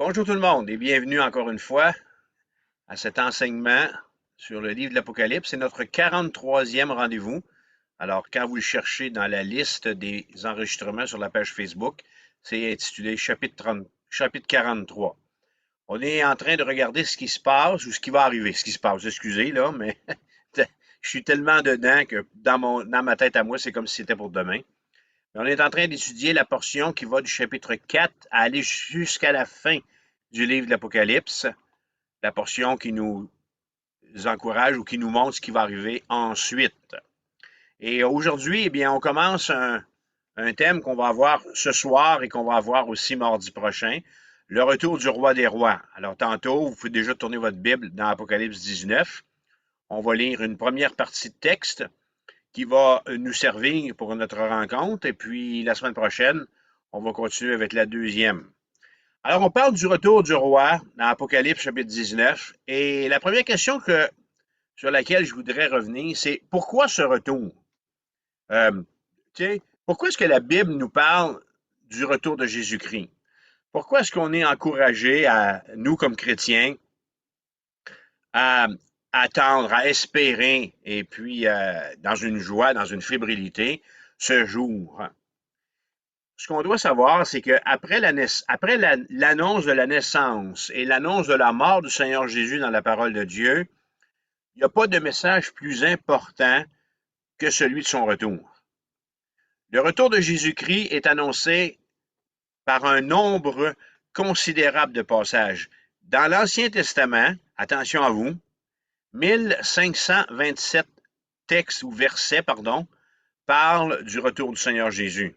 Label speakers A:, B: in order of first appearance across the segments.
A: Bonjour tout le monde et bienvenue encore une fois à cet enseignement sur le livre de l'Apocalypse. C'est notre 43e rendez-vous. Alors, quand vous le cherchez dans la liste des enregistrements sur la page Facebook, c'est intitulé chapitre 43. On est en train de regarder ce qui se passe ou ce qui va arriver. Ce qui se passe, excusez là, mais je suis tellement dedans que dans ma tête à moi, c'est comme si c'était pour demain. On est en train d'étudier la portion qui va du chapitre 4 à aller jusqu'à la fin du livre de l'Apocalypse, la portion qui nous encourage ou qui nous montre ce qui va arriver ensuite. Et aujourd'hui, eh bien, on commence un thème qu'on va avoir ce soir et qu'on va avoir aussi mardi prochain, le retour du roi des rois. Alors tantôt, vous pouvez déjà tourner votre Bible dans Apocalypse 19. On va lire une première partie de texte qui va nous servir pour notre rencontre. Et puis la semaine prochaine, on va continuer avec la deuxième. Alors, on parle du retour du roi dans Apocalypse chapitre 19. Et la première question sur laquelle je voudrais revenir, c'est pourquoi ce retour? Euh, Pourquoi est-ce que la Bible nous parle du retour de Jésus-Christ? Pourquoi est-ce qu'on est encouragé à, nous comme chrétiens, à attendre, à espérer, et puis dans une joie, dans une fébrilité, ce jour? Ce qu'on doit savoir, c'est qu'après l'annonce de la naissance et l'annonce de la mort du Seigneur Jésus dans la parole de Dieu, il n'y a pas de message plus important que celui de son retour. Le retour de Jésus-Christ est annoncé par un nombre considérable de passages. Dans l'Ancien Testament, attention à vous, 1527 textes ou versets, parlent du retour du Seigneur Jésus.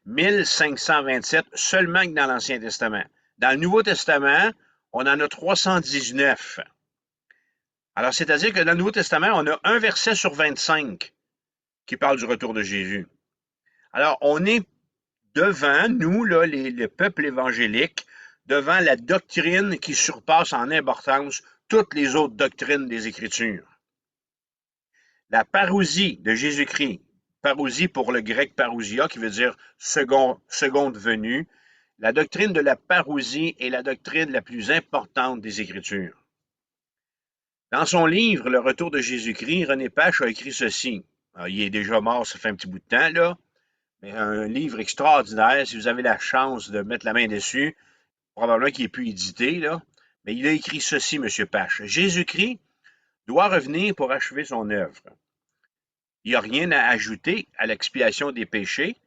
A: 1527 seulement que dans l'Ancien Testament. Dans le Nouveau Testament, on en a 319. Alors, c'est-à-dire que dans le Nouveau Testament, on a un verset sur 25 qui parle du retour de Jésus. Alors, on est devant, nous, là, le peuple évangélique, devant la doctrine qui surpasse en importance toutes les autres doctrines des Écritures. La parousie de Jésus-Christ, parousie pour le grec parousia, qui veut dire seconde venue, la doctrine de la parousie est la doctrine la plus importante des Écritures. Dans son livre Le retour de Jésus-Christ, René Pache a écrit ceci. Alors, il est déjà mort, ça fait un petit bout de temps, là, mais un livre extraordinaire. Si vous avez la chance de mettre la main dessus, probablement qu'il est plus édité, là, mais il a écrit ceci, M. Pache. Jésus-Christ doit revenir pour achever son œuvre. Il n'y a rien à ajouter à l'expiation des péchés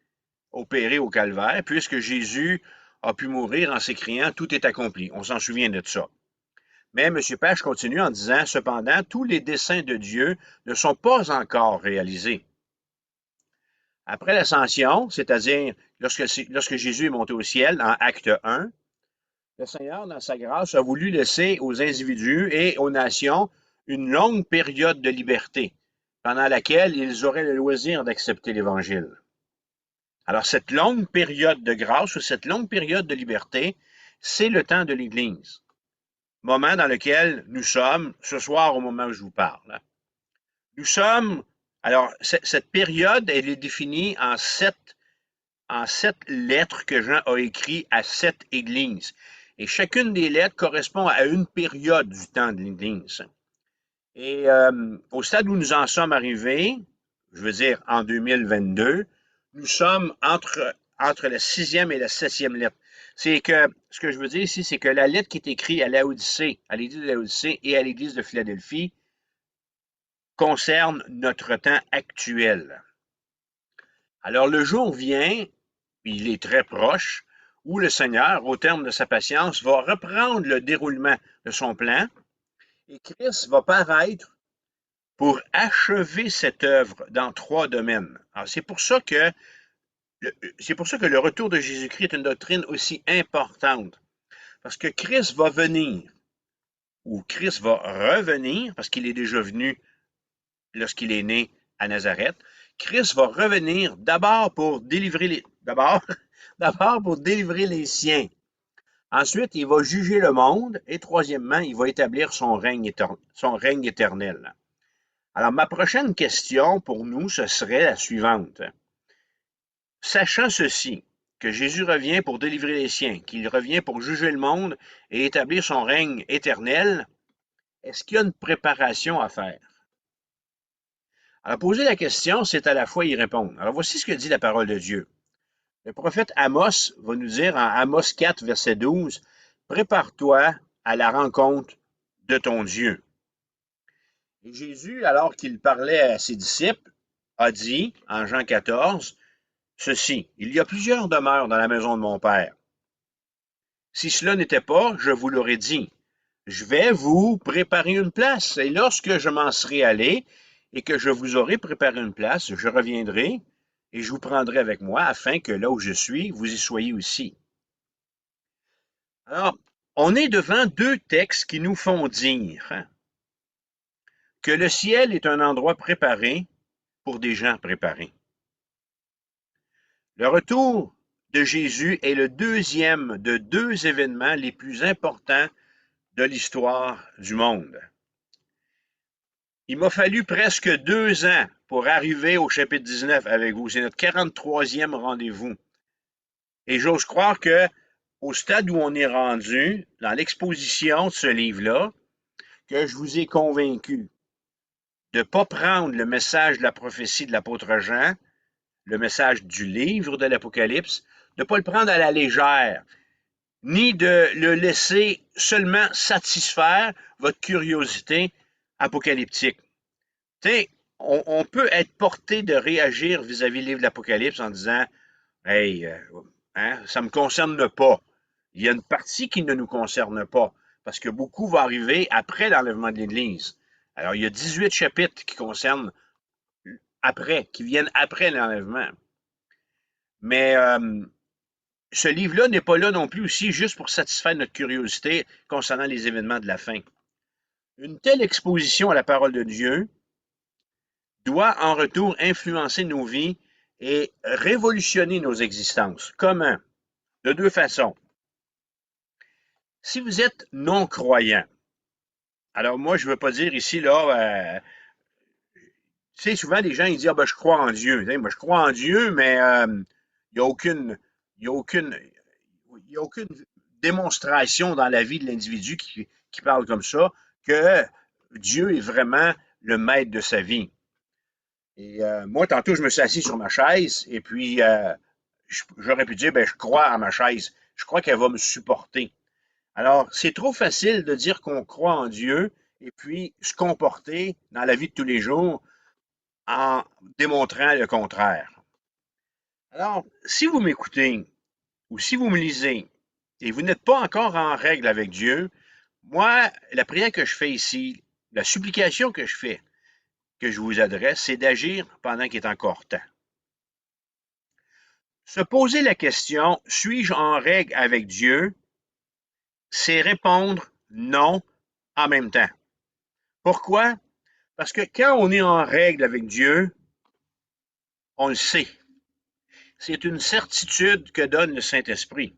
A: opérés au calvaire, puisque Jésus a pu mourir en s'écriant « Tout est accompli ». On s'en souvient de ça. Mais M. Pache continue en disant « Cependant, tous les desseins de Dieu ne sont pas encore réalisés. » Après l'ascension, c'est-à-dire lorsque Jésus est monté au ciel, en acte 1, le Seigneur, dans sa grâce, a voulu laisser aux individus et aux nations une longue période de liberté, pendant laquelle ils auraient le loisir d'accepter l'Évangile. Alors, cette longue période de grâce ou cette longue période de liberté, c'est le temps de l'Église. Moment dans lequel nous sommes ce soir au moment où je vous parle. Nous sommes, alors, cette période, elle est définie en sept lettres que Jean a écrites à 7 églises. Et chacune des lettres correspond à une période du temps de l'Église. Et au stade où nous en sommes arrivés, je veux dire en 2022, nous sommes entre la sixième et la septième lettre. C'est que, ce que je veux dire ici, c'est que la lettre qui est écrite à Laodicée, à l'église de Laodicée et à l'église de Philadelphie, concerne notre temps actuel. Alors le jour vient, il est très proche, où le Seigneur, au terme de sa patience, va reprendre le déroulement de son plan et Christ va paraître pour achever cette œuvre dans 3 domaines. Alors, c'est pour ça que le retour de Jésus-Christ est une doctrine aussi importante. Parce que Christ va venir, ou Christ va revenir, parce qu'il est déjà venu lorsqu'il est né à Nazareth. Christ va revenir d'abord pour délivrer d'abord pour délivrer les siens. Ensuite, il va juger le monde. Et troisièmement, il va établir son règne éternel. Alors, ma prochaine question pour nous, ce serait la suivante. Sachant ceci, que Jésus revient pour délivrer les siens, qu'il revient pour juger le monde et établir son règne éternel, est-ce qu'il y a une préparation à faire? Alors, poser la question, c'est à la fois y répondre. Alors, voici ce que dit la parole de Dieu. Le prophète Amos va nous dire en Amos 4, verset 12, « Prépare-toi à la rencontre de ton Dieu. » Et Jésus, alors qu'il parlait à ses disciples, a dit, en Jean 14, ceci, « Il y a plusieurs demeures dans la maison de mon Père. Si cela n'était pas, je vous l'aurais dit. Je vais vous préparer une place, et lorsque je m'en serai allé et que je vous aurai préparé une place, je reviendrai et je vous prendrai avec moi, afin que là où je suis, vous y soyez aussi. » Alors, on est devant deux textes qui nous font dire que le ciel est un endroit préparé pour des gens préparés. Le retour de Jésus est le deuxième de deux événements les plus importants de l'histoire du monde. Il m'a fallu presque 2 ans pour arriver au chapitre 19 avec vous. C'est notre 43e rendez-vous. Et j'ose croire que au stade où on est rendu, dans l'exposition de ce livre-là, que je vous ai convaincu de ne pas prendre le message de la prophétie de l'apôtre Jean, le message du livre de l'Apocalypse, de ne pas le prendre à la légère, ni de le laisser seulement satisfaire votre curiosité apocalyptique. Tu sais, on peut être porté de réagir vis-à-vis du livre de l'Apocalypse en disant « Hey, ça ne me concerne pas. » Il y a une partie qui ne nous concerne pas, parce que beaucoup va arriver après l'enlèvement de l'Église. Alors, il y a 18 chapitres qui concernent après, qui viennent après l'enlèvement. Mais ce livre-là n'est pas là non plus aussi juste pour satisfaire notre curiosité concernant les événements de la fin. Une telle exposition à la parole de Dieu doit en retour influencer nos vies et révolutionner nos existences. Comment? De deux façons. Si vous êtes non-croyant, alors moi, je ne veux pas dire ici, là, tu sais, souvent les gens ils disent ah, ben, je crois en Dieu. Moi, je crois en Dieu, mais il n'y a aucune, il y a aucune, il y a aucune démonstration dans la vie de l'individu qui parle comme ça que Dieu est vraiment le maître de sa vie. Et moi, tantôt, je me suis assis sur ma chaise et puis j'aurais pu dire, ben, je crois à ma chaise. Je crois qu'elle va me supporter. Alors, c'est trop facile de dire qu'on croit en Dieu et puis se comporter dans la vie de tous les jours en démontrant le contraire. Alors, si vous m'écoutez ou si vous me lisez et vous n'êtes pas encore en règle avec Dieu, moi, la prière que je fais ici, la supplication que je fais, que je vous adresse, c'est d'agir pendant qu'il est encore temps. Se poser la question, suis-je en règle avec Dieu? C'est répondre non en même temps. Pourquoi? Parce que quand on est en règle avec Dieu, on le sait. C'est une certitude que donne le Saint-Esprit.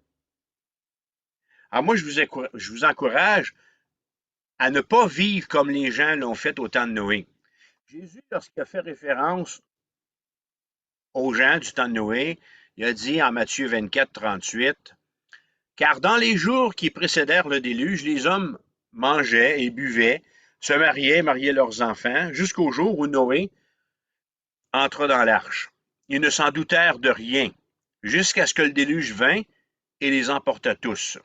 A: Alors moi, je vous encourage à ne pas vivre comme les gens l'ont fait au temps de Noé. Jésus, lorsqu'il a fait référence aux gens du temps de Noé, il a dit en Matthieu 24, 38, « Car dans les jours qui précédèrent le déluge, les hommes mangeaient et buvaient, se mariaient leurs enfants, jusqu'au jour où Noé entra dans l'arche. Ils ne s'en doutèrent de rien, jusqu'à ce que le déluge vînt et les emporta tous.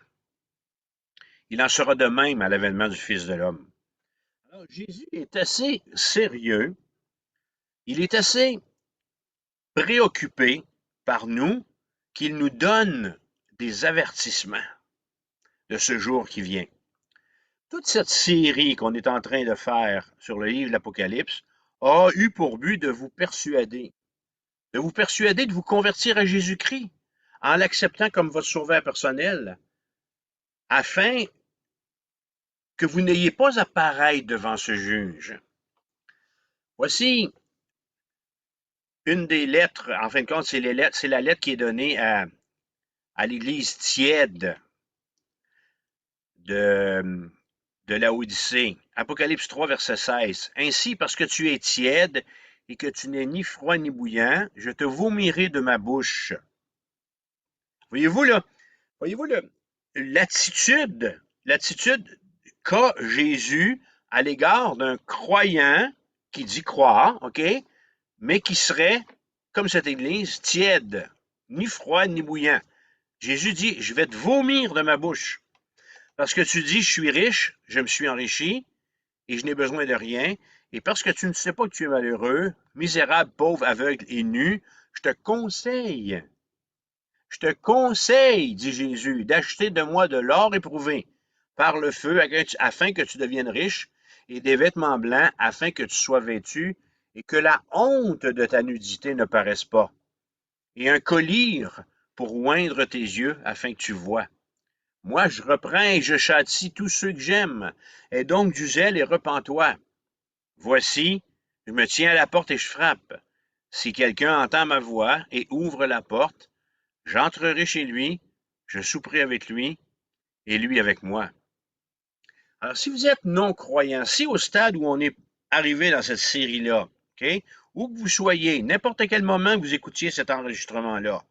A: Il en sera de même à l'avènement du Fils de l'homme. » Alors, Jésus est assez sérieux, il est assez préoccupé par nous qu'il nous donne des avertissements de ce jour qui vient. Toute cette série qu'on est en train de faire sur le livre de l'Apocalypse a eu pour but de vous persuader de vous convertir à Jésus-Christ en l'acceptant comme votre sauveur personnel, afin que vous n'ayez pas à paraître devant ce juge. Voici une des lettres, en fin de compte, c'est la lettre qui est donnée à l'église tiède de Laodicée. Apocalypse 3, verset 16. « Ainsi, parce que tu es tiède et que tu n'es ni froid ni bouillant, je te vomirai de ma bouche. Voyez-vous, là, voyez-vous, là, l'attitude qu'a Jésus à l'égard d'un croyant qui dit croire, OK, mais qui serait, comme cette Église, tiède, ni froid, ni bouillant. Jésus dit, je vais te vomir de ma bouche. Parce que tu dis, je suis riche, je me suis enrichi, et je n'ai besoin de rien. Et parce que tu ne sais pas que tu es malheureux, misérable, pauvre, aveugle et nu, je te conseille, dit Jésus, d'acheter de moi de l'or éprouvé par le feu afin que tu deviennes riche et des vêtements blancs afin que tu sois vêtu et que la honte de ta nudité ne paraisse pas et un collier pour oindre tes yeux afin que tu vois. Moi, je reprends et je châtie tous ceux que j'aime. Aie donc du zèle et repens-toi. Voici, je me tiens à la porte et je frappe. Si quelqu'un entend ma voix et ouvre la porte, j'entrerai chez lui, je souperai avec lui et lui avec moi. Alors, si vous êtes non-croyant, si au stade où on est arrivé dans cette série-là, OK, où que vous soyez, n'importe quel moment que vous écoutiez cet enregistrement-là,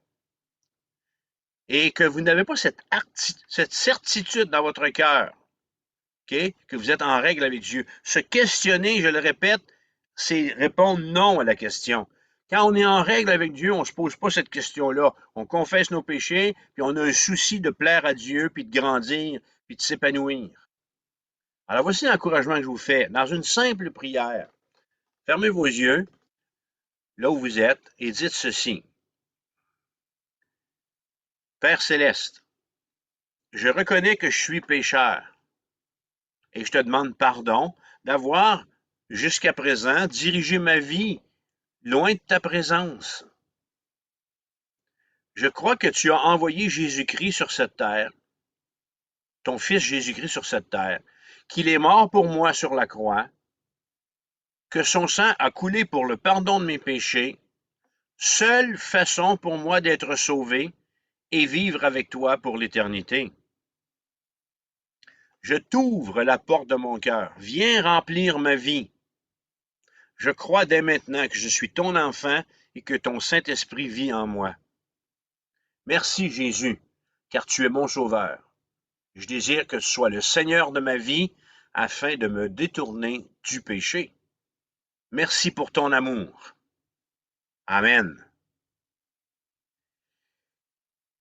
A: et que vous n'avez pas cette certitude dans votre cœur, OK, que vous êtes en règle avec Dieu, se questionner, je le répète, c'est répondre non à la question. Quand on est en règle avec Dieu, on ne se pose pas cette question-là. On confesse nos péchés, puis on a un souci de plaire à Dieu, puis de grandir, puis de s'épanouir. Alors voici l'encouragement que je vous fais. Dans une simple prière, fermez vos yeux, là où vous êtes, et dites ceci. Père céleste, je reconnais que je suis pécheur, et je te demande pardon d'avoir, jusqu'à présent, dirigé ma vie loin de ta présence. Je crois que tu as envoyé Jésus-Christ sur cette terre, ton Fils Jésus-Christ sur cette terre, qu'il est mort pour moi sur la croix, que son sang a coulé pour le pardon de mes péchés, seule façon pour moi d'être sauvé et vivre avec toi pour l'éternité. Je t'ouvre la porte de mon cœur. Viens remplir ma vie. Je crois dès maintenant que je suis ton enfant et que ton Saint-Esprit vit en moi. Merci Jésus, car tu es mon sauveur. Je désire que tu sois le Seigneur de ma vie afin de me détourner du péché. Merci pour ton amour. Amen.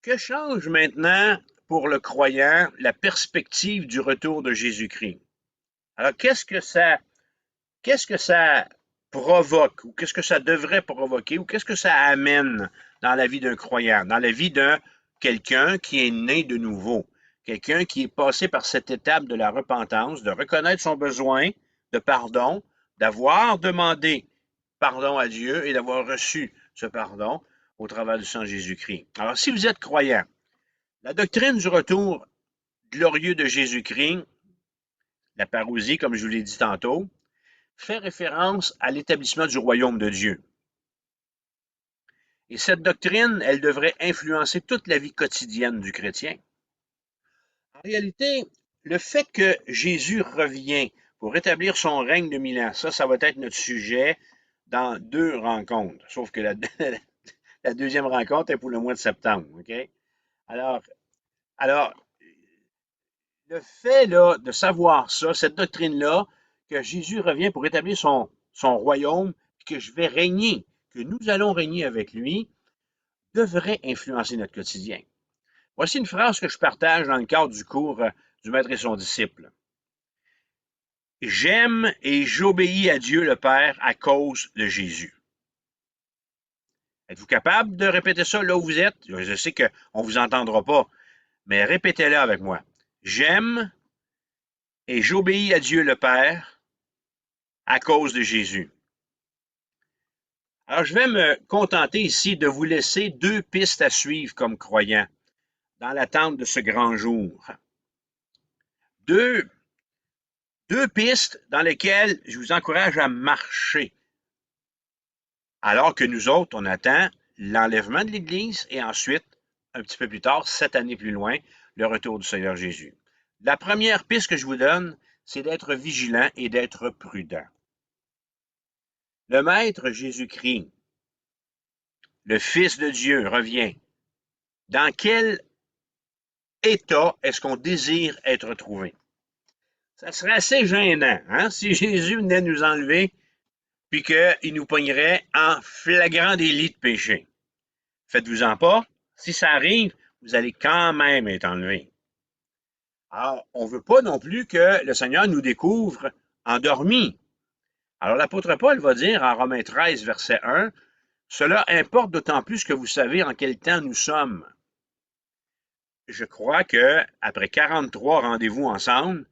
A: Que change maintenant pour le croyant la perspective du retour de Jésus-Christ? Alors, qu'est-ce que ça provoque, ou qu'est-ce que ça devrait provoquer, ou qu'est-ce que ça amène dans la vie d'un croyant, dans la vie de quelqu'un qui est né de nouveau, quelqu'un qui est passé par cette étape de la repentance, de reconnaître son besoin de pardon, d'avoir demandé pardon à Dieu et d'avoir reçu ce pardon au travers du sang de Jésus-Christ. Alors, si vous êtes croyant, la doctrine du retour glorieux de Jésus-Christ, la parousie, comme je vous l'ai dit tantôt, fait référence à l'établissement du royaume de Dieu. Et cette doctrine, elle devrait influencer toute la vie quotidienne du chrétien. En réalité, le fait que Jésus revient pour rétablir son règne de 1000 ans, ça va être notre sujet dans 2 rencontres. Sauf que la deuxième rencontre est pour le mois de septembre. OK? Alors, alors le fait là, de savoir ça, cette doctrine-là, que Jésus revient pour établir son royaume, que je vais régner, que nous allons régner avec lui, devrait influencer notre quotidien. Voici une phrase que je partage dans le cadre du cours du Maître et son disciple. J'aime et j'obéis à Dieu le Père à cause de Jésus. Êtes-vous capable de répéter ça là où vous êtes? Je sais qu'on ne vous entendra pas, mais répétez-le avec moi. J'aime et j'obéis à Dieu le Père à cause de Jésus. Alors, je vais me contenter ici de vous laisser 2 pistes à suivre comme croyant dans l'attente de ce grand jour. Deux, deux pistes dans lesquelles je vous encourage à marcher, alors que nous autres, on attend l'enlèvement de l'Église et ensuite, un petit peu plus tard, 7 années plus loin, le retour du Seigneur Jésus. La première piste que je vous donne, c'est d'être vigilant et d'être prudent. Le Maître Jésus-Christ, le Fils de Dieu, revient. Dans quel état est-ce qu'on désire être trouvé? Ça serait assez gênant, hein, si Jésus venait nous enlever puis qu'il nous pognerait en flagrant délit de péché. Faites-vous-en pas. Si ça arrive, vous allez quand même être enlevé. Alors, on ne veut pas non plus que le Seigneur nous découvre endormis. Alors, l'apôtre Paul va dire en Romains 13, verset 1, « Cela importe d'autant plus que vous savez en quel temps nous sommes. » Je crois que après 43 rendez-vous ensemble,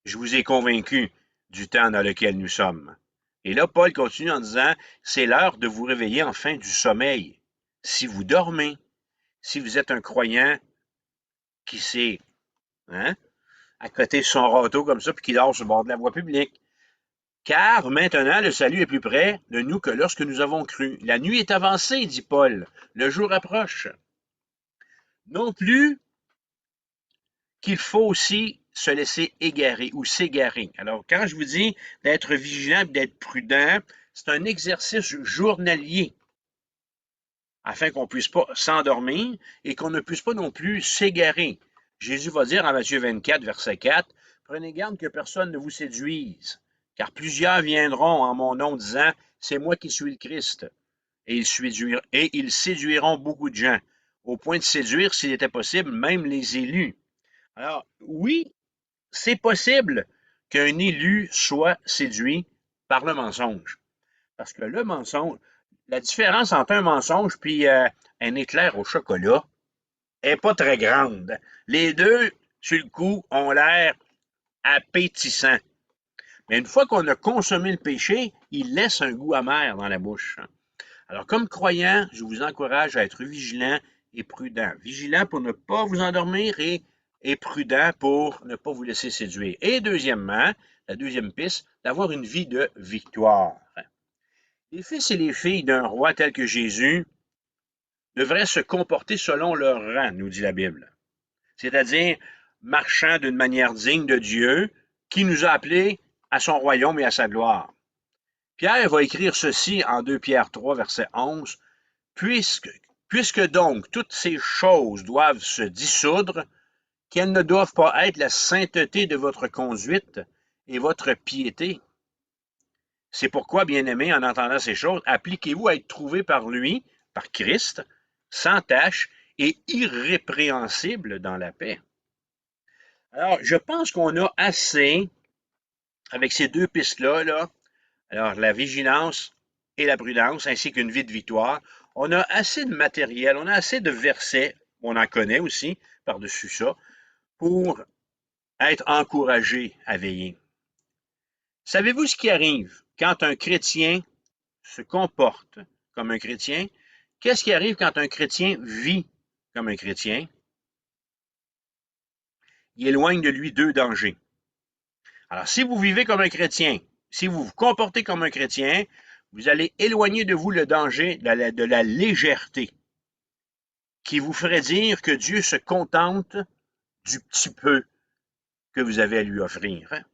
A: je vous ai convaincu du temps dans lequel nous sommes. Et là, Paul continue en disant, c'est l'heure de vous réveiller enfin du sommeil. Si vous dormez, si vous êtes un croyant qui s'est à côté de son râteau comme ça, puis qui dort sur le bord de la voie publique. Car maintenant le salut est plus près de nous que lorsque nous avons cru. La nuit est avancée, dit Paul, le jour approche. Non plus qu'il faut aussi se laisser égarer ou s'égarer. Alors, quand je vous dis d'être vigilant et d'être prudent, c'est un exercice journalier afin qu'on ne puisse pas s'endormir et qu'on ne puisse pas non plus s'égarer. Jésus va dire en Matthieu 24, verset 4, « Prenez garde que personne ne vous séduise, car plusieurs viendront en mon nom disant, c'est moi qui suis le Christ, et ils séduiront beaucoup de gens, au point de séduire, s'il était possible, même les élus. » Alors, oui, c'est possible qu'un élu soit séduit par le mensonge. Parce que le mensonge, la différence entre un mensonge et un éclair au chocolat n'est pas très grande. Les deux, sur le coup, ont l'air appétissants. Mais une fois qu'on a consommé le péché, il laisse un goût amer dans la bouche. Alors, comme croyant, je vous encourage à être vigilant et prudent. Vigilant pour ne pas vous endormir et prudent pour ne pas vous laisser séduire. Et deuxièmement, la deuxième piste, d'avoir une vie de victoire. Les fils et les filles d'un roi tel que Jésus devraient se comporter selon leur rang, nous dit la Bible. C'est-à-dire marchant d'une manière digne de Dieu qui nous a appelés à son royaume et à sa gloire. Pierre va écrire ceci en 2 Pierre 3, verset 11. Puisque donc toutes ces choses doivent se dissoudre, qu'elles ne doivent pas être la sainteté de votre conduite et votre piété. C'est pourquoi, bien-aimés, en entendant ces choses, appliquez-vous à être trouvés par lui, par Christ, sans tache et irrépréhensible dans la paix. Alors, je pense qu'on a assez, avec ces deux pistes-là, alors la vigilance et la prudence, ainsi qu'une vie de victoire, on a assez de matériel, on a assez de versets, on en connaît aussi par-dessus ça, pour être encouragé à veiller. Savez-vous ce qui arrive quand un chrétien se comporte comme un chrétien? Qu'est-ce qui arrive quand un chrétien vit comme un chrétien? Il éloigne de lui deux dangers. Alors, si vous vivez comme un chrétien, si vous vous comportez comme un chrétien, vous allez éloigner de vous le danger de la légèreté qui vous ferait dire que Dieu se contente du petit peu que vous avez à lui offrir.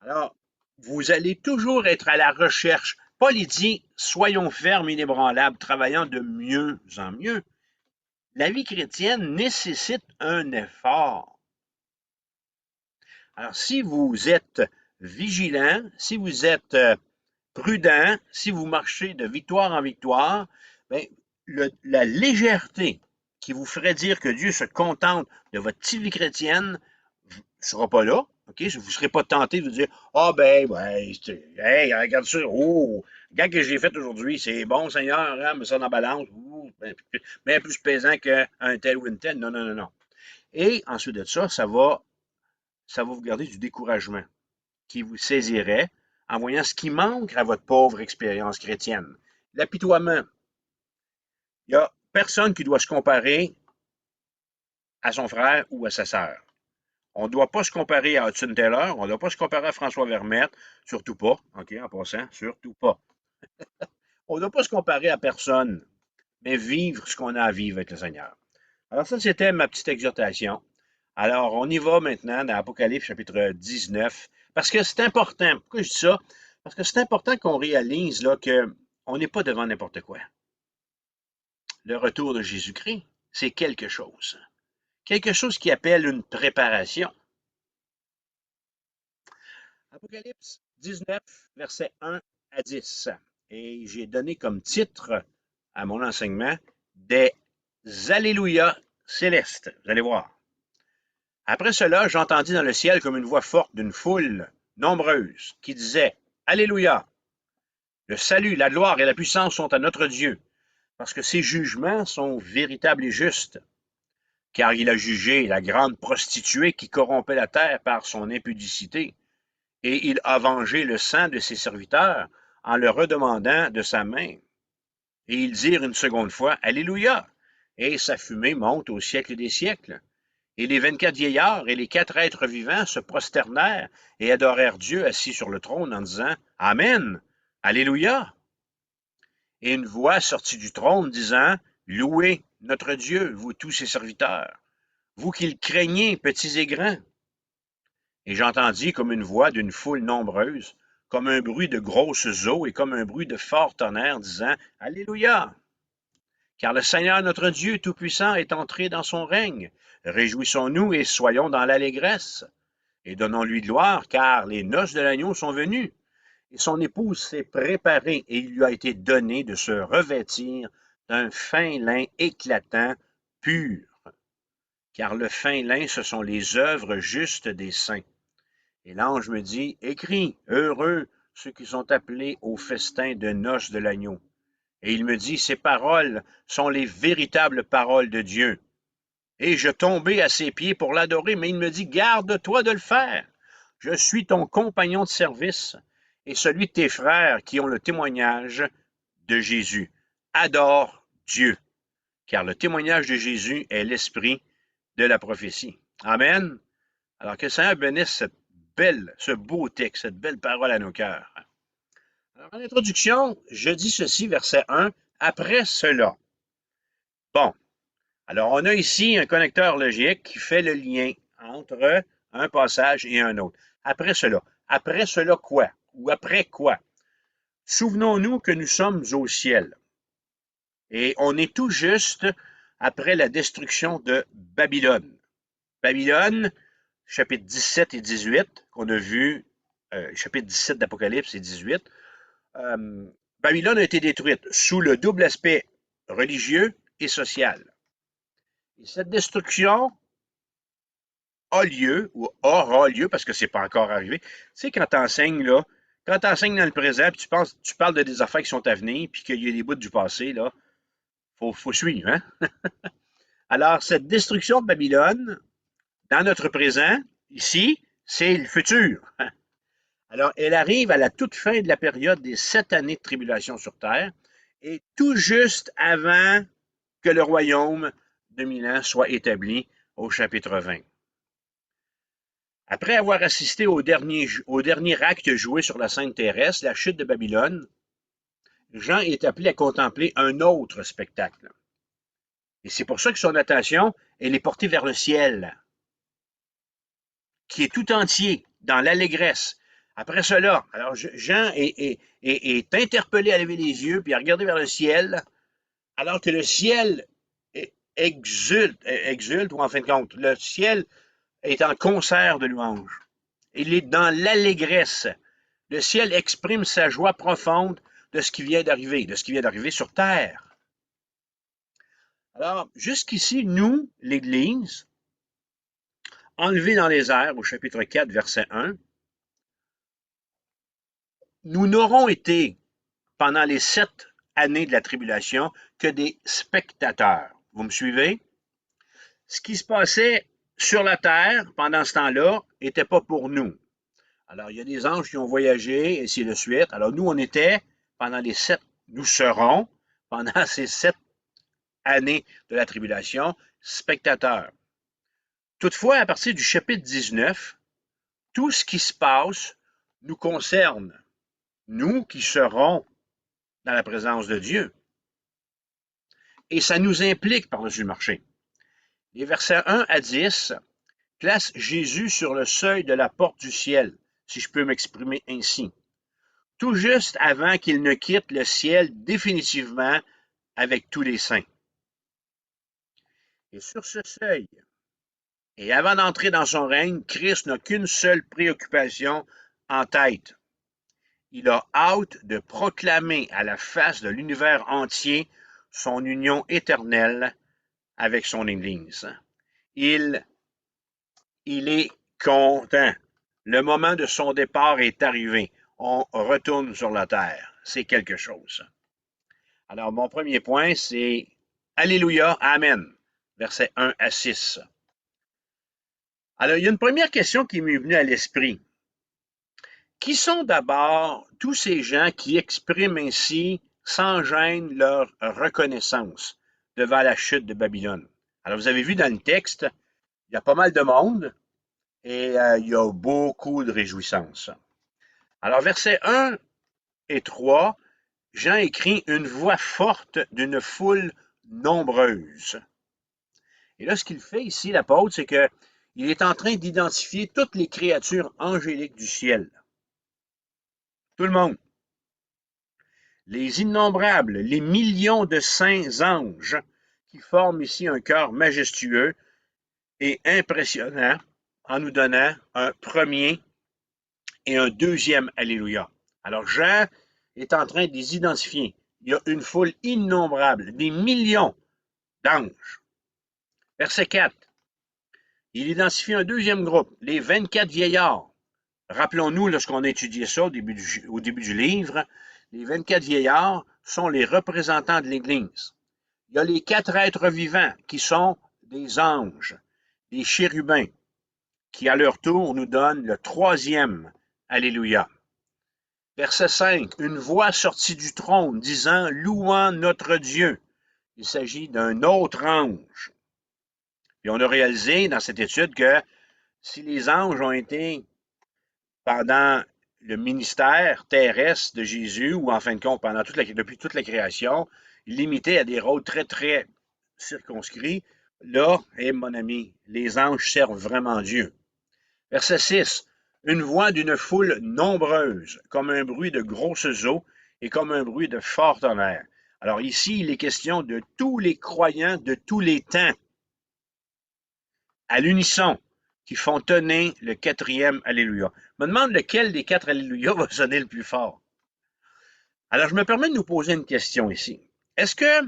A: Alors, vous allez toujours être à la recherche. Paul dit, soyons fermes, inébranlables, travaillant de mieux en mieux. La vie chrétienne nécessite un effort. Alors, si vous êtes vigilant, si vous êtes prudent, si vous marchez de victoire en victoire, bien, la légèreté qui vous ferait dire que Dieu se contente de votre petite vie chrétienne ne sera pas là. OK? Vous ne serez pas tenté de vous dire ah ben, ouais, hey, regarde ça, oh, regarde ce que j'ai fait aujourd'hui, c'est bon, Seigneur, hein, mets ça dans la balance, bien plus pesant qu'un tel ou une telle. Non, non, non, non. Et ensuite de ça, ça va vous garder du découragement qui vous saisirait en voyant ce qui manque à votre pauvre expérience chrétienne. L'apitoiement. Il n'y a personne qui doit se comparer à son frère ou à sa sœur. On ne doit pas se comparer à Hudson Taylor, on ne doit pas se comparer à François Vermette, surtout pas, OK, en passant, surtout pas. On ne doit pas se comparer à personne, mais vivre ce qu'on a à vivre avec le Seigneur. Alors ça, c'était ma petite exhortation. Alors, on y va maintenant dans Apocalypse chapitre 19, parce que c'est important. Pourquoi je dis ça? Parce que c'est important qu'on réalise là, qu'on n'est pas devant n'importe quoi. Le retour de Jésus-Christ, c'est quelque chose. Quelque chose qui appelle une préparation. Apocalypse 19, versets 1 à 10. Et j'ai donné comme titre à mon enseignement des Alléluia célestes. Vous allez voir. Après cela, j'entendis dans le ciel comme une voix forte d'une foule nombreuse qui disait Alléluia! Le salut, la gloire et la puissance sont à notre Dieu, parce que ses jugements sont véritables et justes. Car il a jugé la grande prostituée qui corrompait la terre par son impudicité, et il a vengé le sang de ses serviteurs en le redemandant de sa main. Et ils dirent une seconde fois Alléluia! Et sa fumée monte au siècle des siècles. Et les 24 vieillards et les 4 êtres vivants se prosternèrent et adorèrent Dieu assis sur le trône en disant Amen, Alléluia. Et une voix sortit du trône disant Louez notre Dieu, vous tous ses serviteurs, vous qui le craignez, petits et grands. Et j'entendis comme une voix d'une foule nombreuse, comme un bruit de grosses eaux et comme un bruit de fort tonnerre disant Alléluia. Car le Seigneur notre Dieu Tout-Puissant est entré dans son règne. Réjouissons-nous et soyons dans l'allégresse. Et donnons-lui gloire, car les noces de l'agneau sont venues. Et son épouse s'est préparée, et il lui a été donné de se revêtir d'un fin lin éclatant, pur. Car le fin lin, ce sont les œuvres justes des saints. Et l'ange me dit, écris, heureux ceux qui sont appelés au festin de noces de l'agneau. Et il me dit, ces paroles sont les véritables paroles de Dieu. Et je tombai à ses pieds pour l'adorer, mais il me dit, garde-toi de le faire. Je suis ton compagnon de service et celui de tes frères qui ont le témoignage de Jésus. Adore Dieu, car le témoignage de Jésus est l'esprit de la prophétie. Amen. Alors que le Seigneur bénisse ce beau texte, cette belle parole à nos cœurs. Alors, en introduction, je dis ceci, verset 1, après cela. Bon, alors on a ici un connecteur logique qui fait le lien entre un passage et un autre. Après cela quoi? Ou après quoi? Souvenons-nous que nous sommes au ciel. Et on est tout juste après la destruction de Babylone. Babylone, chapitre 17 et 18, qu'on a vu, chapitre 17 d'Apocalypse et 18, Babylone a été détruite sous le double aspect religieux et social. Et cette destruction a lieu, ou aura lieu, parce que c'est pas encore arrivé. Tu sais, quand tu enseignes, là, quand tu enseignes dans le présent, puis tu parles de des affaires qui sont à venir, puis qu'il y a des bouts du passé, là, faut suivre, hein? Alors, cette destruction de Babylone, dans notre présent, ici, c'est le futur. Alors, elle arrive à la toute fin de la période des 7 années de tribulation sur Terre, et tout juste avant que le royaume de Milan soit établi au chapitre 20. Après avoir assisté au dernier acte joué sur la scène terrestre, la chute de Babylone, Jean est appelé à contempler un autre spectacle. Et c'est pour ça que son attention, elle est portée vers le ciel, qui est tout entier dans l'allégresse. Après cela, alors Jean est interpellé à lever les yeux puis à regarder vers le ciel, alors que le ciel exulte, ou en fin de compte, le ciel est en concert de louanges. Il est dans l'allégresse. Le ciel exprime sa joie profonde de ce qui vient d'arriver sur terre. Alors, jusqu'ici, nous, l'Église, enlevés dans les airs, au chapitre 4, verset 1, nous n'aurons été, pendant les 7 années de la tribulation, que des spectateurs. Vous me suivez? Ce qui se passait sur la terre pendant ce temps-là n'était pas pour nous. Alors, il y a des anges qui ont voyagé, et ainsi de suite. Alors, nous, on était, nous serons, pendant ces 7 années de la tribulation, spectateurs. Toutefois, à partir du chapitre 19, tout ce qui se passe nous concerne, nous qui serons dans la présence de Dieu. Et ça nous implique par-dessus le marché. Les versets 1 à 10 placent Jésus sur le seuil de la porte du ciel, si je peux m'exprimer ainsi, tout juste avant qu'il ne quitte le ciel définitivement avec tous les saints. Et sur ce seuil, et avant d'entrer dans son règne, Christ n'a qu'une seule préoccupation en tête. Il a hâte de proclamer à la face de l'univers entier son union éternelle avec son Église. Il est content. Le moment de son départ est arrivé. On retourne sur la terre. C'est quelque chose. Alors, mon premier point, c'est Alléluia, Amen, versets 1 à 6. Alors, il y a une première question qui m'est venue à l'esprit. Qui sont d'abord tous ces gens qui expriment ainsi, sans gêne, leur reconnaissance devant la chute de Babylone? Alors, vous avez vu dans le texte, il y a pas mal de monde et il y a beaucoup de réjouissance. Alors, versets 1 et 3, Jean écrit une voix forte d'une foule nombreuse. Et là, ce qu'il fait ici, l'apôtre, c'est qu'il est en train d'identifier toutes les créatures angéliques du ciel. Tout le monde. Les innombrables, les millions de saints anges qui forment ici un chœur majestueux et impressionnant en nous donnant un premier et un deuxième Alléluia. Alors Jean est en train de les identifier. Il y a une foule innombrable, des millions d'anges. Verset 4. Il identifie un deuxième groupe, les 24 vieillards. Rappelons-nous, lorsqu'on a étudié ça au début du livre, les 24 vieillards sont les représentants de l'Église. Il y a les 4 êtres vivants qui sont des anges, des chérubins, qui à leur tour nous donnent le troisième Alléluia. Verset 5, une voix sortit du trône disant « Louant notre Dieu ». Il s'agit d'un autre ange. Et on a réalisé dans cette étude que si les anges ont été pendant le ministère terrestre de Jésus, ou en fin de compte, depuis toute la création, limité à des rôles très, très circonscrits, là, mon ami, les anges servent vraiment Dieu. Verset 6. Une voix d'une foule nombreuse, comme un bruit de grosses eaux et comme un bruit de fort tonnerre. Alors ici, il est question de tous les croyants de tous les temps, à l'unisson, qui font tonner le quatrième Alléluia. Je me demande lequel des 4 Alléluia va sonner le plus fort. Alors, je me permets de nous poser une question ici. Est-ce que,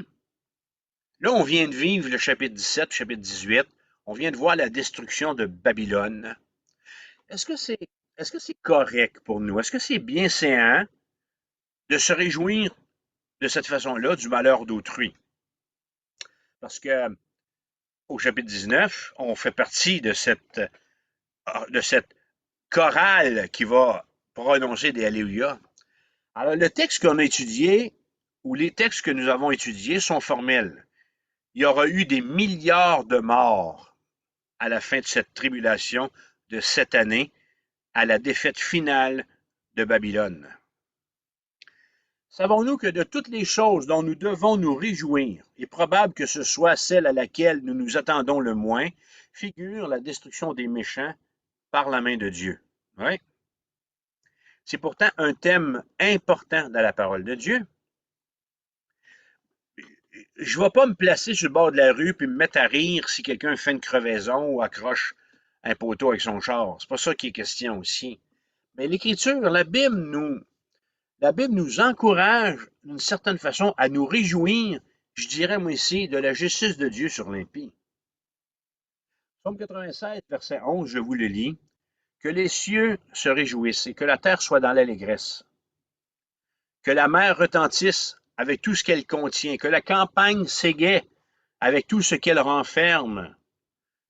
A: là, on vient de vivre le chapitre 17, le chapitre 18, on vient de voir la destruction de Babylone. Est-ce que c'est correct pour nous? Est-ce que c'est bien séant de se réjouir de cette façon-là du malheur d'autrui? Parce que au chapitre 19, on fait partie de cette chorale qui va prononcer des Alléluia. Alors, le texte qu'on a étudié, ou les textes que nous avons étudiés sont formels. Il y aura eu des milliards de morts à la fin de cette tribulation de cette année, à la défaite finale de Babylone. Savons-nous que de toutes les choses dont nous devons nous réjouir, et probable que ce soit celle à laquelle nous nous attendons le moins, figure la destruction des méchants par la main de Dieu. Oui. C'est pourtant un thème important dans la parole de Dieu. Je ne vais pas me placer sur le bord de la rue puis me mettre à rire si quelqu'un fait une crevaison ou accroche un poteau avec son char. C'est pas ça qui est question aussi. Mais l'Écriture, la Bible nous encourage d'une certaine façon à nous réjouir, je dirais moi ici, de la justice de Dieu sur l'impie. Psaume 96, verset 11, je vous le lis. Que les cieux se réjouissent et que la terre soit dans l'allégresse. Que la mer retentisse avec tout ce qu'elle contient, que la campagne s'égaie avec tout ce qu'elle renferme,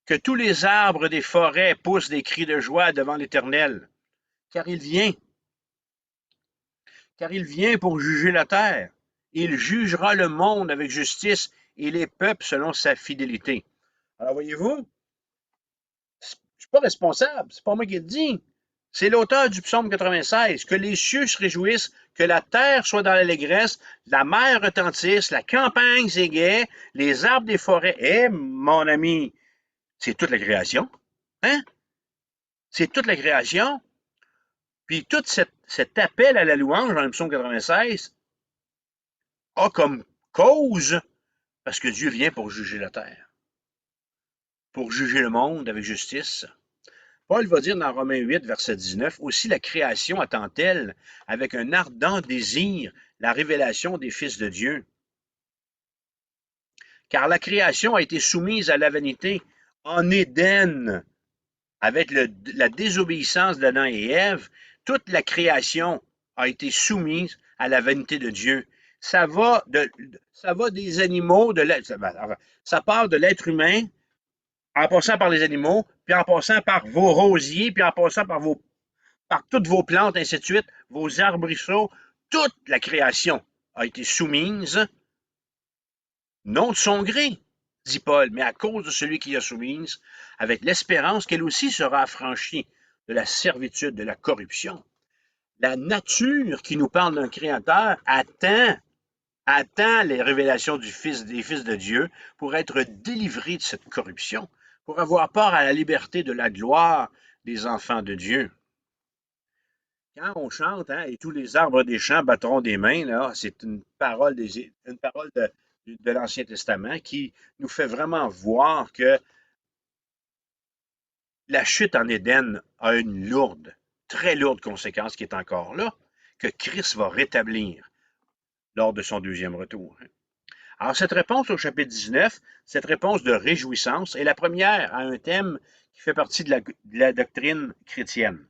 A: que tous les arbres des forêts poussent des cris de joie devant l'Éternel, car il vient pour juger la terre. Il jugera le monde avec justice et les peuples selon sa fidélité. Alors voyez-vous, je ne suis pas responsable, c'est pas moi qui le dis. C'est l'auteur du psaume 96, que les cieux se réjouissent, que la terre soit dans l'allégresse, la mer retentisse, la campagne s'égaie, les arbres des forêts. Eh, mon ami, c'est toute la création. Hein? C'est toute la création. Puis tout cet appel à la louange dans le psaume 96 a comme cause parce que Dieu vient pour juger la terre. pour juger le monde avec justice. Paul va dire dans Romains 8, verset 19, aussi la création attend-elle avec un ardent désir la révélation des fils de Dieu. Car la création a été soumise à la vanité en Éden, avec la désobéissance d'Adam et Ève, toute la création a été soumise à la vanité de Dieu. Ça va des animaux, ça part de l'être humain, en passant par les animaux, puis en passant par vos rosiers, puis en passant par toutes vos plantes, ainsi de suite, vos arbrisseaux, toute la création a été soumise, non de son gré, dit Paul, mais à cause de celui qui l'a soumise, avec l'espérance qu'elle aussi sera affranchie de la servitude, de la corruption. La nature qui nous parle d'un créateur attend les révélations des fils de Dieu pour être délivré de cette corruption, pour avoir part à la liberté de la gloire des enfants de Dieu. Quand on chante, hein, et tous les arbres des champs battront des mains, là, c'est une parole de l'Ancien Testament qui nous fait vraiment voir que la chute en Éden a une très lourde conséquence qui est encore là, que Christ va rétablir lors de son deuxième retour. Alors, cette réponse au chapitre 19, cette réponse de réjouissance est la première à un thème qui fait partie de la doctrine chrétienne,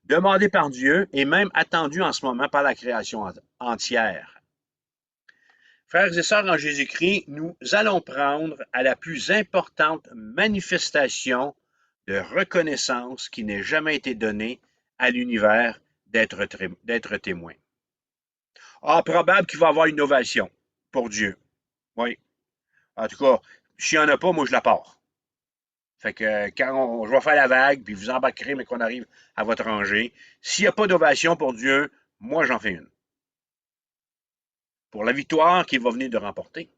A: demandée par Dieu et même attendue en ce moment par la création entière. Frères et sœurs en Jésus-Christ, nous allons prendre à la plus importante manifestation de reconnaissance qui n'ait jamais été donnée à l'univers d'être témoin. Ah, probable qu'il va y avoir une ovation pour Dieu. Oui. En tout cas, s'il n'y en a pas, moi, je la pars. Fait que quand je vais faire la vague, puis vous embarquerez, mais qu'on arrive à votre rangée, s'il n'y a pas d'ovation pour Dieu, moi, j'en fais une. Pour la victoire qu'il va venir de remporter.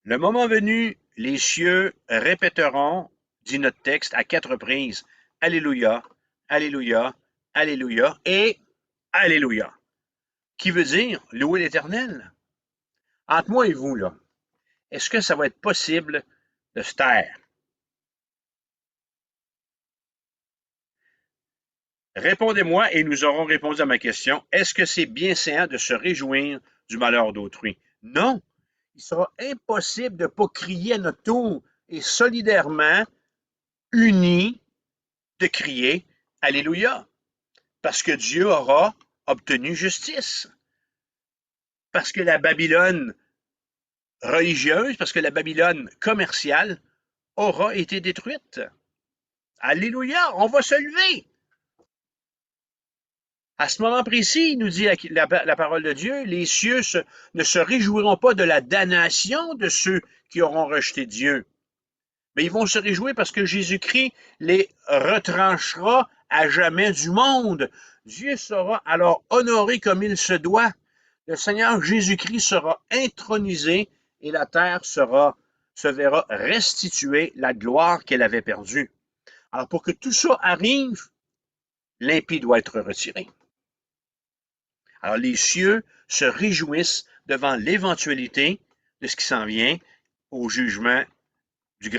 A: Le moment venu, les cieux répéteront, dit notre texte, à 4 reprises, Alléluia, Alléluia, Alléluia et Alléluia. Qui veut dire louer l'Éternel. Entre moi et vous, là, est-ce que ça va être possible de se taire? Répondez-moi et nous aurons répondu à ma question. Est-ce que c'est bienséant de se réjouir du malheur d'autrui? Non. Il sera impossible de ne pas crier à notre tour et solidairement, unis, de crier Alléluia. Parce que Dieu aura obtenu justice. Parce que la Babylone religieuse, parce que la Babylone commerciale aura été détruite. Alléluia, on va se lever. À ce moment précis, il nous dit la parole de Dieu, les cieux ne se réjouiront pas de la damnation de ceux qui auront rejeté Dieu, mais ils vont se réjouir parce que Jésus-Christ les retranchera à jamais du monde. Dieu sera alors honoré comme il se doit. Le Seigneur Jésus-Christ sera intronisé et la terre se verra restituer la gloire qu'elle avait perdue. Alors pour que tout ça arrive, l'impie doit être retiré. Alors les cieux se réjouissent devant l'éventualité de ce qui s'en vient au jugement du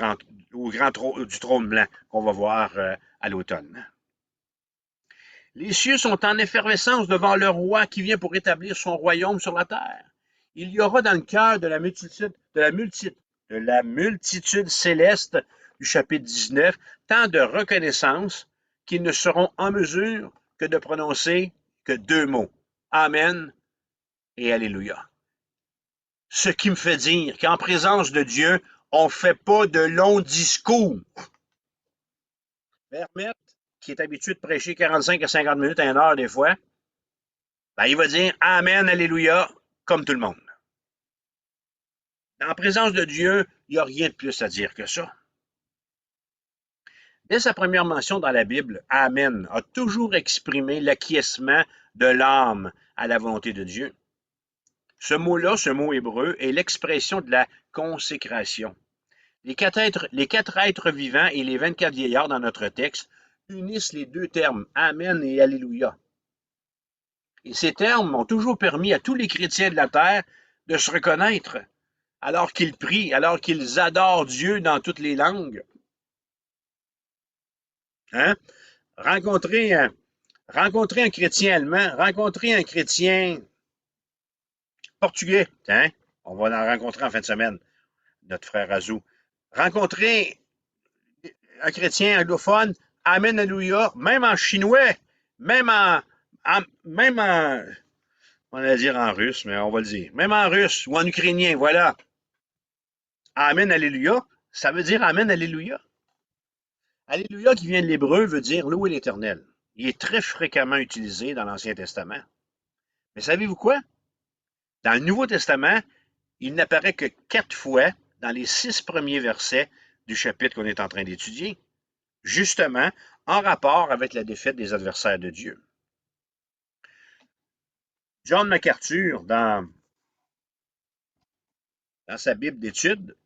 A: trône blanc qu'on va voir à l'automne. Les cieux sont en effervescence devant le roi qui vient pour établir son royaume sur la terre. Il y aura dans le cœur de la multitude céleste du chapitre 19 tant de reconnaissance qu'ils ne seront en mesure que de prononcer que 2 mots. Amen et Alléluia. Ce qui me fait dire qu'en présence de Dieu, on ne fait pas de longs discours. Vermette, qui est habitué de prêcher 45 à 50 minutes à 1 heure des fois, ben, il va dire Amen, Alléluia, comme tout le monde. En présence de Dieu, il n'y a rien de plus à dire que ça. Dès sa première mention dans la Bible, Amen a toujours exprimé l'acquiescement de l'âme à la volonté de Dieu. Ce mot-là, ce mot hébreu, est l'expression de la consécration. Les quatre êtres vivants et les 24 vieillards dans notre texte unissent les deux termes, Amen et Alléluia. Et ces termes ont toujours permis à tous les chrétiens de la terre de se reconnaître alors qu'ils prient, alors qu'ils adorent Dieu dans toutes les langues. Hein? Rencontrer, rencontrer un chrétien allemand, rencontrer un chrétien portugais, hein? On va en rencontrer en fin de semaine, notre frère Azou. Rencontrer un chrétien anglophone, Amen, Alléluia, même en chinois, même même en, on va dire en russe, mais on va le dire, même en russe ou en ukrainien, voilà. Amen, Alléluia, ça veut dire Amen, Alléluia. Alléluia qui vient de l'hébreu veut dire louer l'Éternel. Il est très fréquemment utilisé dans l'Ancien Testament. Mais savez-vous quoi? Dans le Nouveau Testament, il n'apparaît que 4 fois dans les 6 premiers versets du chapitre qu'on est en train d'étudier, justement en rapport avec la défaite des adversaires de Dieu. John MacArthur, dans sa Bible d'études,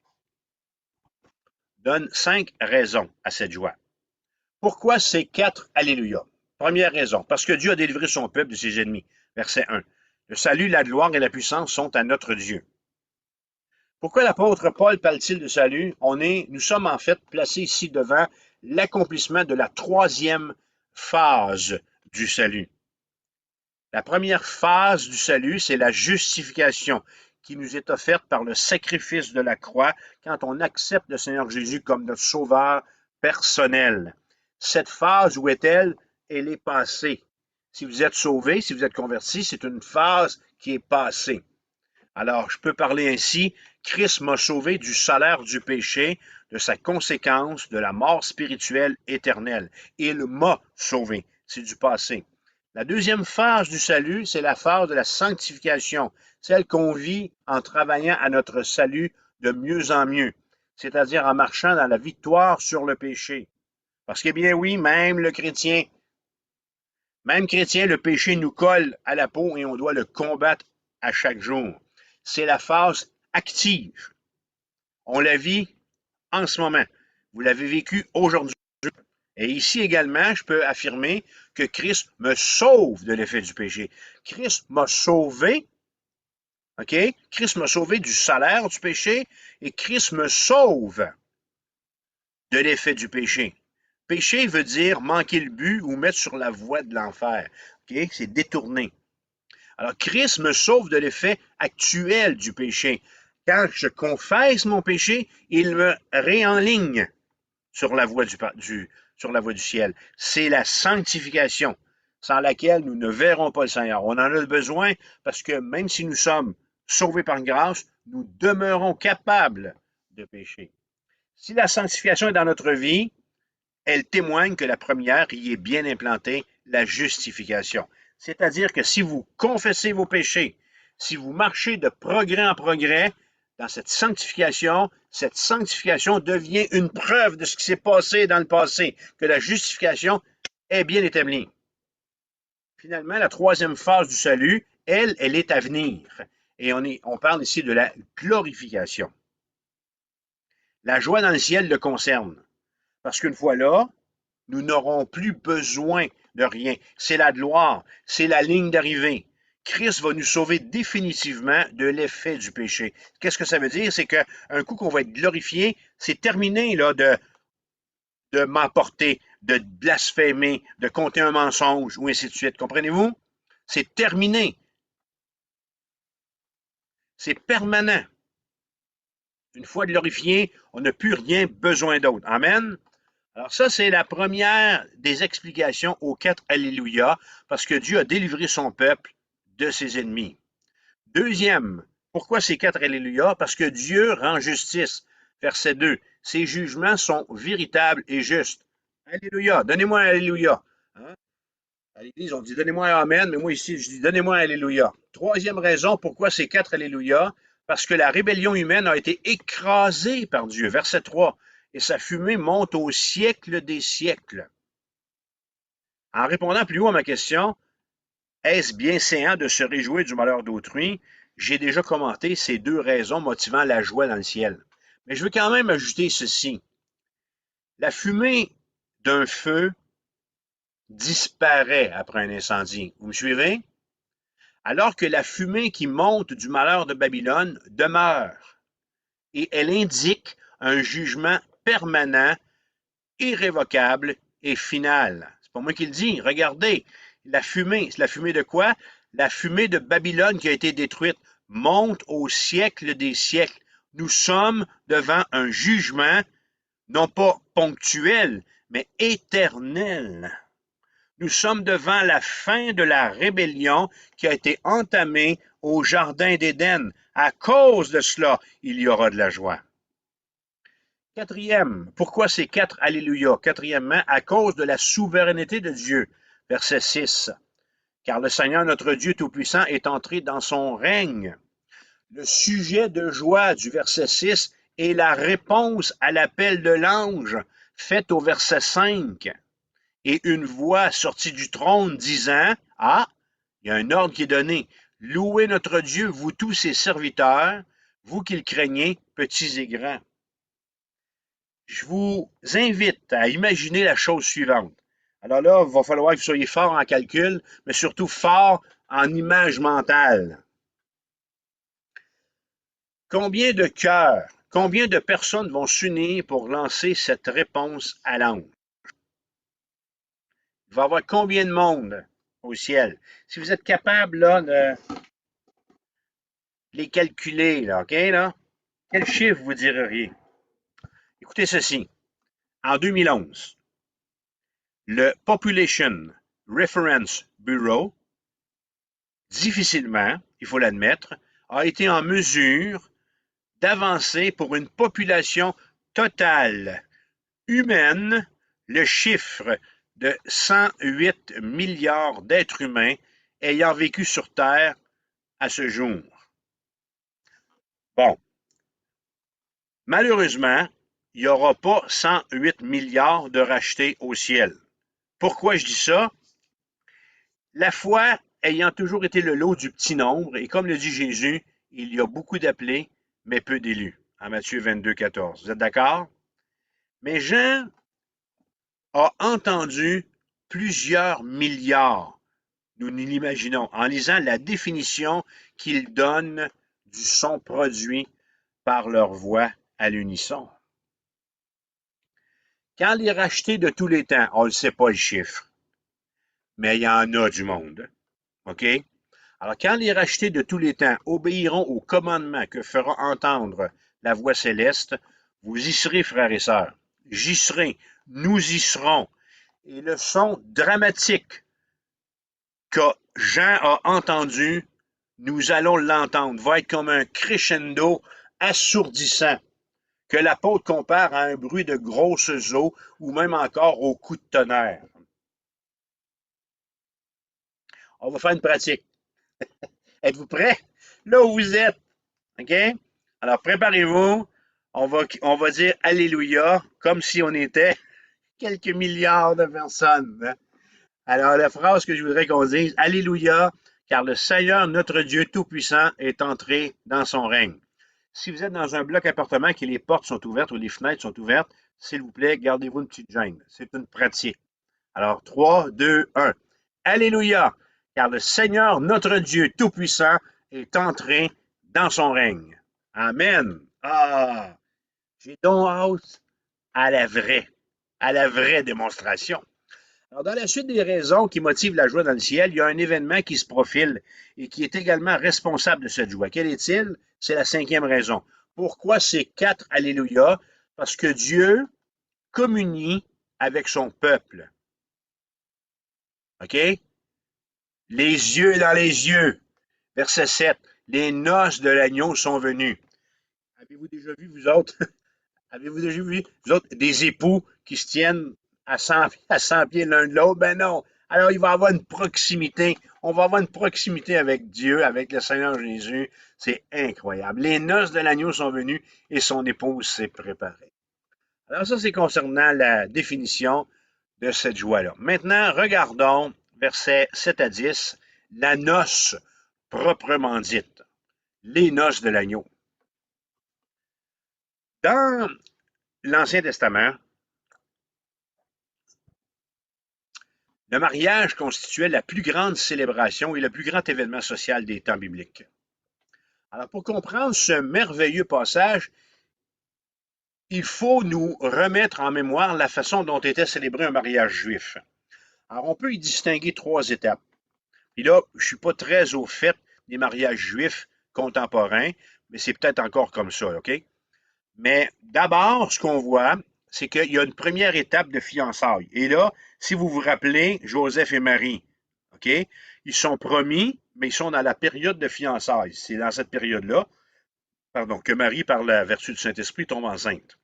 A: donne 5 raisons à cette joie. Pourquoi ces 4 Alléluia? Première raison, parce que Dieu a délivré son peuple de ses ennemis. Verset 1. Le salut, la gloire et la puissance sont à notre Dieu. Pourquoi l'apôtre Paul parle-t-il de salut? Nous sommes en fait placés ici devant l'accomplissement de la 3e phase du salut. La première phase du salut, c'est la justification qui nous est offerte par le sacrifice de la croix quand on accepte le Seigneur Jésus comme notre sauveur personnel. Cette phase, où est-elle? Elle est passée. Si vous êtes sauvé, si vous êtes converti, c'est une phase qui est passée. Alors, je peux parler ainsi, Christ m'a sauvé du salaire du péché, de sa conséquence, de la mort spirituelle éternelle. Il m'a sauvé. C'est du passé. La deuxième phase du salut, c'est la phase de la sanctification, celle qu'on vit en travaillant à notre salut de mieux en mieux, c'est-à-dire en marchant dans la victoire sur le péché. Parce que bien oui, même chrétien, le péché nous colle à la peau et on doit le combattre à chaque jour. C'est la phase active. On la vit en ce moment. Vous l'avez vécu aujourd'hui. Et ici également, je peux affirmer que Christ me sauve de l'effet du péché. Christ m'a sauvé, OK? Christ m'a sauvé du salaire du péché et Christ me sauve de l'effet du péché. Péché veut dire manquer le but ou mettre sur la voie de l'enfer. OK? C'est détourné. Alors, Christ me sauve de l'effet actuel du péché. Quand je confesse mon péché, il me réenligne sur la voie sur la voie du ciel. C'est la sanctification sans laquelle nous ne verrons pas le Seigneur. On en a besoin parce que même si nous sommes sauvés par grâce, nous demeurons capables de pécher. Si la sanctification est dans notre vie, elle témoigne que la première y est bien implantée, la justification. C'est-à-dire que si vous confessez vos péchés, si vous marchez de progrès en progrès dans cette sanctification devient une preuve de ce qui s'est passé dans le passé, que la justification est bien établie. Finalement, la 3e phase du salut, elle est à venir. Et on parle ici de la glorification. La joie dans le ciel le concerne. Parce qu'une fois là, nous n'aurons plus besoin de rien. C'est la gloire, c'est la ligne d'arrivée. Christ va nous sauver définitivement de l'effet du péché. Qu'est-ce que ça veut dire? C'est qu'un coup qu'on va être glorifié, c'est terminé là, de m'emporter, de blasphémer, de compter un mensonge, ou ainsi de suite. Comprenez-vous? C'est terminé. C'est permanent. Une fois glorifié, on n'a plus rien besoin d'autre. Amen. Alors ça, c'est la première des explications aux 4 Alléluia, parce que Dieu a délivré son peuple de ses ennemis. Deuxième, pourquoi ces 4 Alléluia? Parce que Dieu rend justice. Verset 2, ses jugements sont véritables et justes. Alléluia, donnez-moi un Alléluia. Hein? À l'Église, on dit donnez-moi un Amen, mais moi ici, je dis donnez-moi un Alléluia. Troisième raison, pourquoi ces 4 Alléluia? Parce que la rébellion humaine a été écrasée par Dieu. Verset 3, et sa fumée monte au siècle des siècles. En répondant plus haut à ma question, est-ce bien séant de se réjouir du malheur d'autrui? J'ai déjà commenté ces 2 raisons motivant la joie dans le ciel. Mais je veux quand même ajouter ceci. La fumée d'un feu disparaît après un incendie. Vous me suivez? Alors que la fumée qui monte du malheur de Babylone demeure. et elle indique un jugement permanent, irrévocable et final. C'est pas moi qui le dis. Regardez, la fumée. C'est la fumée de quoi? La fumée de Babylone qui a été détruite monte au siècle des siècles. Nous sommes devant un jugement, non pas ponctuel, mais éternel. Nous sommes devant la fin de la rébellion qui a été entamée au Jardin d'Éden. À cause de cela, il y aura de la joie. Quatrième, pourquoi ces quatre Alléluia? Quatrièmement, à cause de la souveraineté de Dieu. Verset 6. Car le Seigneur notre Dieu Tout-Puissant est entré dans son règne. Le sujet de joie du verset 6 est la réponse à l'appel de l'ange fait au verset 5. Et une voix sortie du trône disant, ah, il y a un ordre qui est donné, louez notre Dieu, vous tous ses serviteurs, vous qui le craignez, petits et grands. Je vous invite à imaginer la chose suivante. Alors là, il va falloir que vous soyez fort en calcul, mais surtout fort en image mentale. Combien de cœurs, combien de personnes vont s'unir pour lancer cette réponse à l'ange? Il va y avoir combien de monde au ciel? Si vous êtes capable là, de les calculer, là, OK, là, quel chiffre vous diriez? Écoutez ceci. En 2011, le Population Reference Bureau, difficilement, il faut l'admettre, a été en mesure d'avancer pour une population totale humaine le chiffre de 108 milliards d'êtres humains ayant vécu sur Terre à ce jour. Bon, malheureusement, il n'y aura pas 108 milliards de rachetés au ciel. Pourquoi je dis ça? La foi ayant toujours été le lot du petit nombre, et comme le dit Jésus, il y a beaucoup d'appelés, mais peu d'élus, en Matthieu 22, 14. Vous êtes d'accord? Mais Jean a entendu plusieurs milliards, nous l'imaginons, en lisant la définition qu'il donne du son produit par leur voix à l'unisson. Quand les rachetés de tous les temps, on ne sait pas le chiffre, mais il y en a du monde. OK? Alors, quand les rachetés de tous les temps obéiront au commandement que fera entendre la voix céleste, vous y serez, frères et sœurs. J'y serai. Nous y serons. Et le son dramatique que Jean a entendu, nous allons l'entendre, va être comme un crescendo assourdissant que l'apôtre compare à un bruit de grosses eaux ou même encore au coup de tonnerre. On va faire une pratique. Êtes-vous prêts? Là où vous êtes, OK? Alors, préparez-vous. On va dire Alléluia comme si on était quelques milliards de personnes. Hein? Alors, la phrase que je voudrais qu'on dise, Alléluia, car le Seigneur, notre Dieu Tout-Puissant, est entré dans son règne. Si vous êtes dans un bloc appartement et les portes sont ouvertes ou les fenêtres sont ouvertes, s'il vous plaît, gardez-vous une petite gêne. C'est une pratique. Alors, 3, 2, 1. Alléluia, car le Seigneur, notre Dieu Tout-Puissant, est entré dans son règne. Amen. Ah, j'ai donc hâte à la vraie démonstration. Alors, dans la suite des raisons qui motivent la joie dans le ciel, il y a un événement qui se profile et qui est également responsable de cette joie. Quel est-il? C'est la cinquième raison. Pourquoi ces quatre Alléluia? Parce que Dieu communie avec son peuple. OK? Les yeux dans les yeux. Verset 7. Les noces de l'agneau sont venues. Avez-vous déjà vu, vous autres? Avez-vous déjà vu, vous autres, des époux qui se tiennent à 100 pieds l'un de l'autre? Ben non. Alors, il va y avoir une proximité. On va avoir une proximité avec Dieu, avec le Seigneur Jésus. C'est incroyable. Les noces de l'agneau sont venues et son épouse s'est préparée. Alors, ça, c'est concernant la définition de cette joie-là. Maintenant, regardons versets 7 à 10, la noce proprement dite, les noces de l'agneau. Dans l'Ancien Testament, le mariage constituait la plus grande célébration et le plus grand événement social des temps bibliques. Alors, pour comprendre ce merveilleux passage, il faut nous remettre en mémoire la façon dont était célébré un mariage juif. Alors, on peut y distinguer 3 étapes. Puis là, je ne suis pas très au fait des mariages juifs contemporains, mais c'est peut-être encore comme ça, OK? Mais d'abord, ce qu'on voit, c'est qu'il y a une première étape de fiançailles. Et là, si vous vous rappelez, Joseph et Marie, OK? Ils sont promis, mais ils sont dans la période de fiançailles. C'est dans cette période-là, pardon, que Marie, par la vertu du Saint-Esprit, tombe enceinte.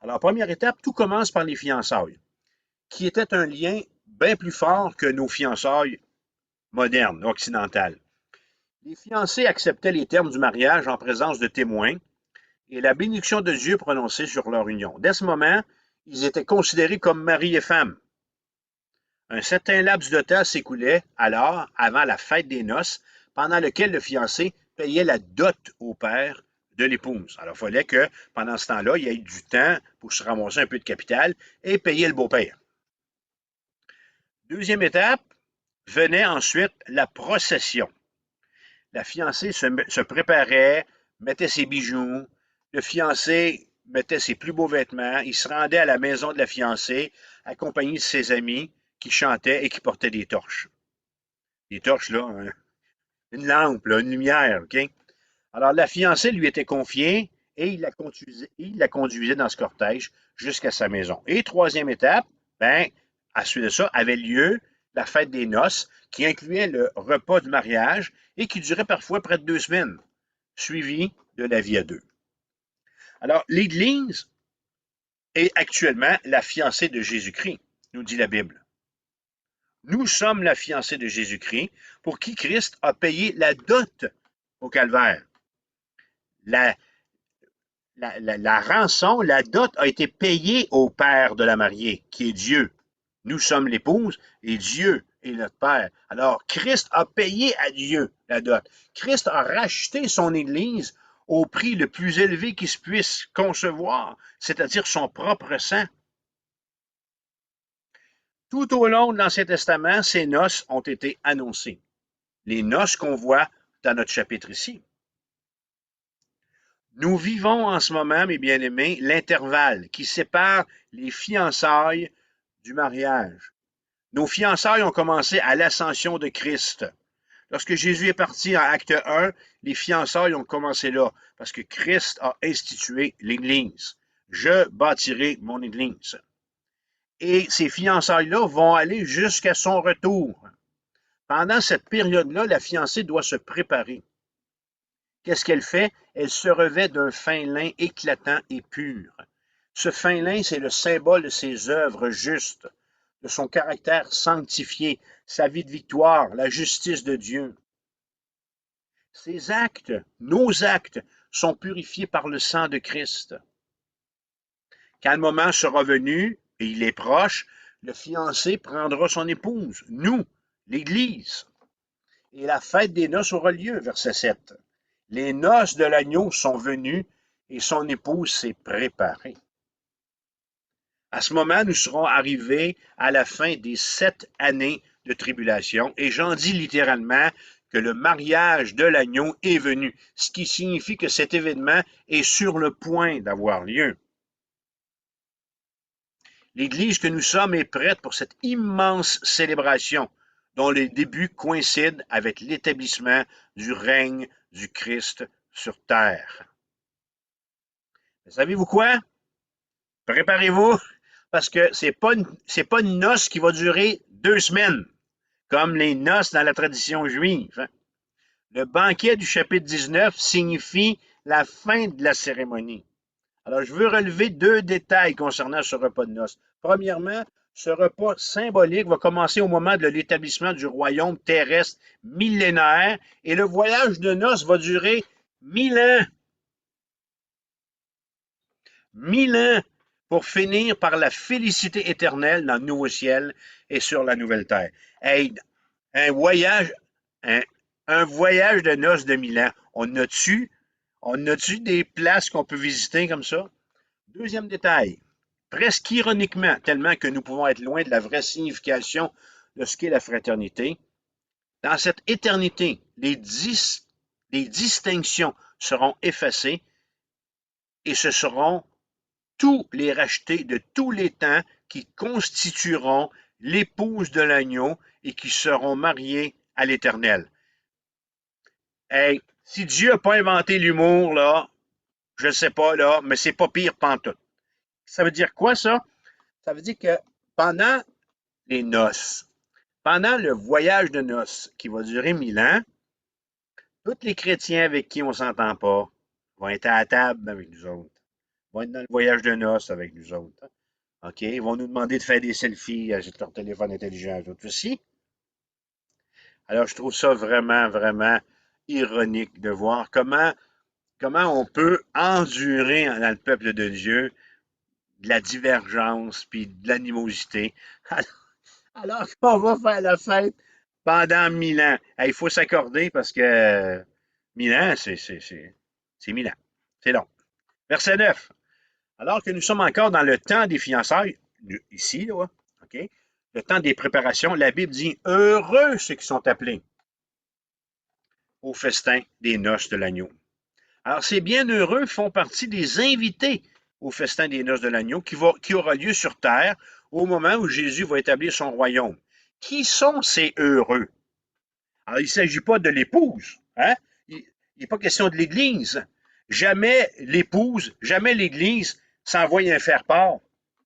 A: Alors, première étape, tout commence par les fiançailles, qui était un lien bien plus fort que nos fiançailles modernes, occidentales. Les fiancés acceptaient les termes du mariage en présence de témoins et la bénédiction de Dieu prononcée sur leur union. Dès ce moment, ils étaient considérés comme mari et femme. Un certain laps de temps s'écoulait alors avant la fête des noces, pendant lequel le fiancé payait la dot au père de l'épouse. Alors, il fallait que pendant ce temps-là, il y ait du temps pour se ramasser un peu de capital et payer le beau-père. Deuxième étape, venait ensuite la procession. La fiancée se préparait, mettait ses bijoux, le fiancé mettait ses plus beaux vêtements, il se rendait à la maison de la fiancée, accompagné de ses amis qui chantaient et qui portaient des torches. Des torches, là, hein, une lampe, là, une lumière, OK? Alors, la fiancée lui était confiée et il la conduisait dans ce cortège jusqu'à sa maison. Et troisième étape, ben, à suite de ça, avait lieu la fête des noces qui incluait le repas du mariage et qui durait parfois près de 2 semaines, suivi de la vie à deux. Alors, l'Église est actuellement la fiancée de Jésus-Christ, nous dit la Bible. Nous sommes la fiancée de Jésus-Christ pour qui Christ a payé la dot au calvaire. La, la rançon, la dot a été payée au père de la mariée, qui est Dieu. Nous sommes l'épouse et Dieu est notre père. Alors, Christ a payé à Dieu la dot. Christ a racheté son Église au prix le plus élevé qu'il se puisse concevoir, c'est-à-dire son propre sang. Tout au long de l'Ancien Testament, ces noces ont été annoncées. Les noces qu'on voit dans notre chapitre ici. Nous vivons en ce moment, mes bien-aimés, l'intervalle qui sépare les fiançailles du mariage. Nos fiançailles ont commencé à l'ascension de Christ. Lorsque Jésus est parti en acte 1, les fiançailles ont commencé là, parce que Christ a institué l'Église. Je bâtirai mon Église. Et ces fiançailles-là vont aller jusqu'à son retour. Pendant cette période-là, la fiancée doit se préparer. Qu'est-ce qu'elle fait? Elle se revêt d'un fin lin éclatant et pur. Ce fin lin, c'est le symbole de ses œuvres justes, de son caractère sanctifié, sa vie de victoire, la justice de Dieu. Ses actes, nos actes, sont purifiés par le sang de Christ. Quand le moment sera venu, et il est proche, le fiancé prendra son épouse, nous, l'Église. Et la fête des noces aura lieu, verset 7. Les noces de l'agneau sont venues et son épouse s'est préparée. À ce moment, nous serons arrivés à la fin des 7 années de tribulation et j'en dis littéralement que le mariage de l'agneau est venu, ce qui signifie que cet événement est sur le point d'avoir lieu. L'Église que nous sommes est prête pour cette immense célébration dont le début coïncide avec l'établissement du règne du Christ sur terre. Savez-vous quoi? Préparez-vous, parce que c'est pas une noce qui va durer 2 semaines, comme les noces dans la tradition juive. Le banquet du chapitre 19 signifie la fin de la cérémonie. Alors, je veux relever 2 détails concernant ce repas de noces. Premièrement, ce repas symbolique va commencer au moment de l'établissement du royaume terrestre millénaire et le voyage de noces va durer 1000 ans. 1000 ans pour finir par la félicité éternelle dans le nouveau ciel et sur la nouvelle terre. Hey, un voyage, un voyage de noces de 1000 ans. On a-tu des places qu'on peut visiter comme ça? Deuxième détail, presque ironiquement, tellement que nous pouvons être loin de la vraie signification de ce qu'est la fraternité, dans cette éternité, les distinctions seront effacées et ce seront tous les rachetés de tous les temps qui constitueront l'épouse de l'agneau et qui seront mariés à l'Éternel. Hey, si Dieu n'a pas inventé l'humour, là, je ne sais pas, là, mais c'est pas pire pantoute. Ça veut dire quoi, ça? Ça veut dire que pendant les noces, pendant le voyage de noces qui va durer 1000 ans, tous les chrétiens avec qui on ne s'entend pas vont être à la table avec nous autres, vont être dans le voyage de noces avec nous autres. OK? Ils vont nous demander de faire des selfies avec leur téléphone intelligent, eux autres aussi. Alors, je trouve ça vraiment, vraiment ironique de voir comment on peut endurer dans le peuple de Dieu de la divergence puis de l'animosité. Alors qu'on va faire la fête pendant 1000 ans. Il faut s'accorder parce que 1000 ans, c'est 1000 ans. C'est long. Verset 9. Alors que nous sommes encore dans le temps des fiançailles, ici, là, OK? Le temps des préparations, la Bible dit heureux ceux qui sont appelés au festin des noces de l'agneau. Alors, ces bienheureux font partie des invités au festin des noces de l'agneau qui aura lieu sur terre au moment où Jésus va établir son royaume. Qui sont ces heureux? Alors, il ne s'agit pas de l'épouse. Hein? Il n'est pas question de l'Église. Jamais l'épouse, jamais l'Église s'envoie un faire-part.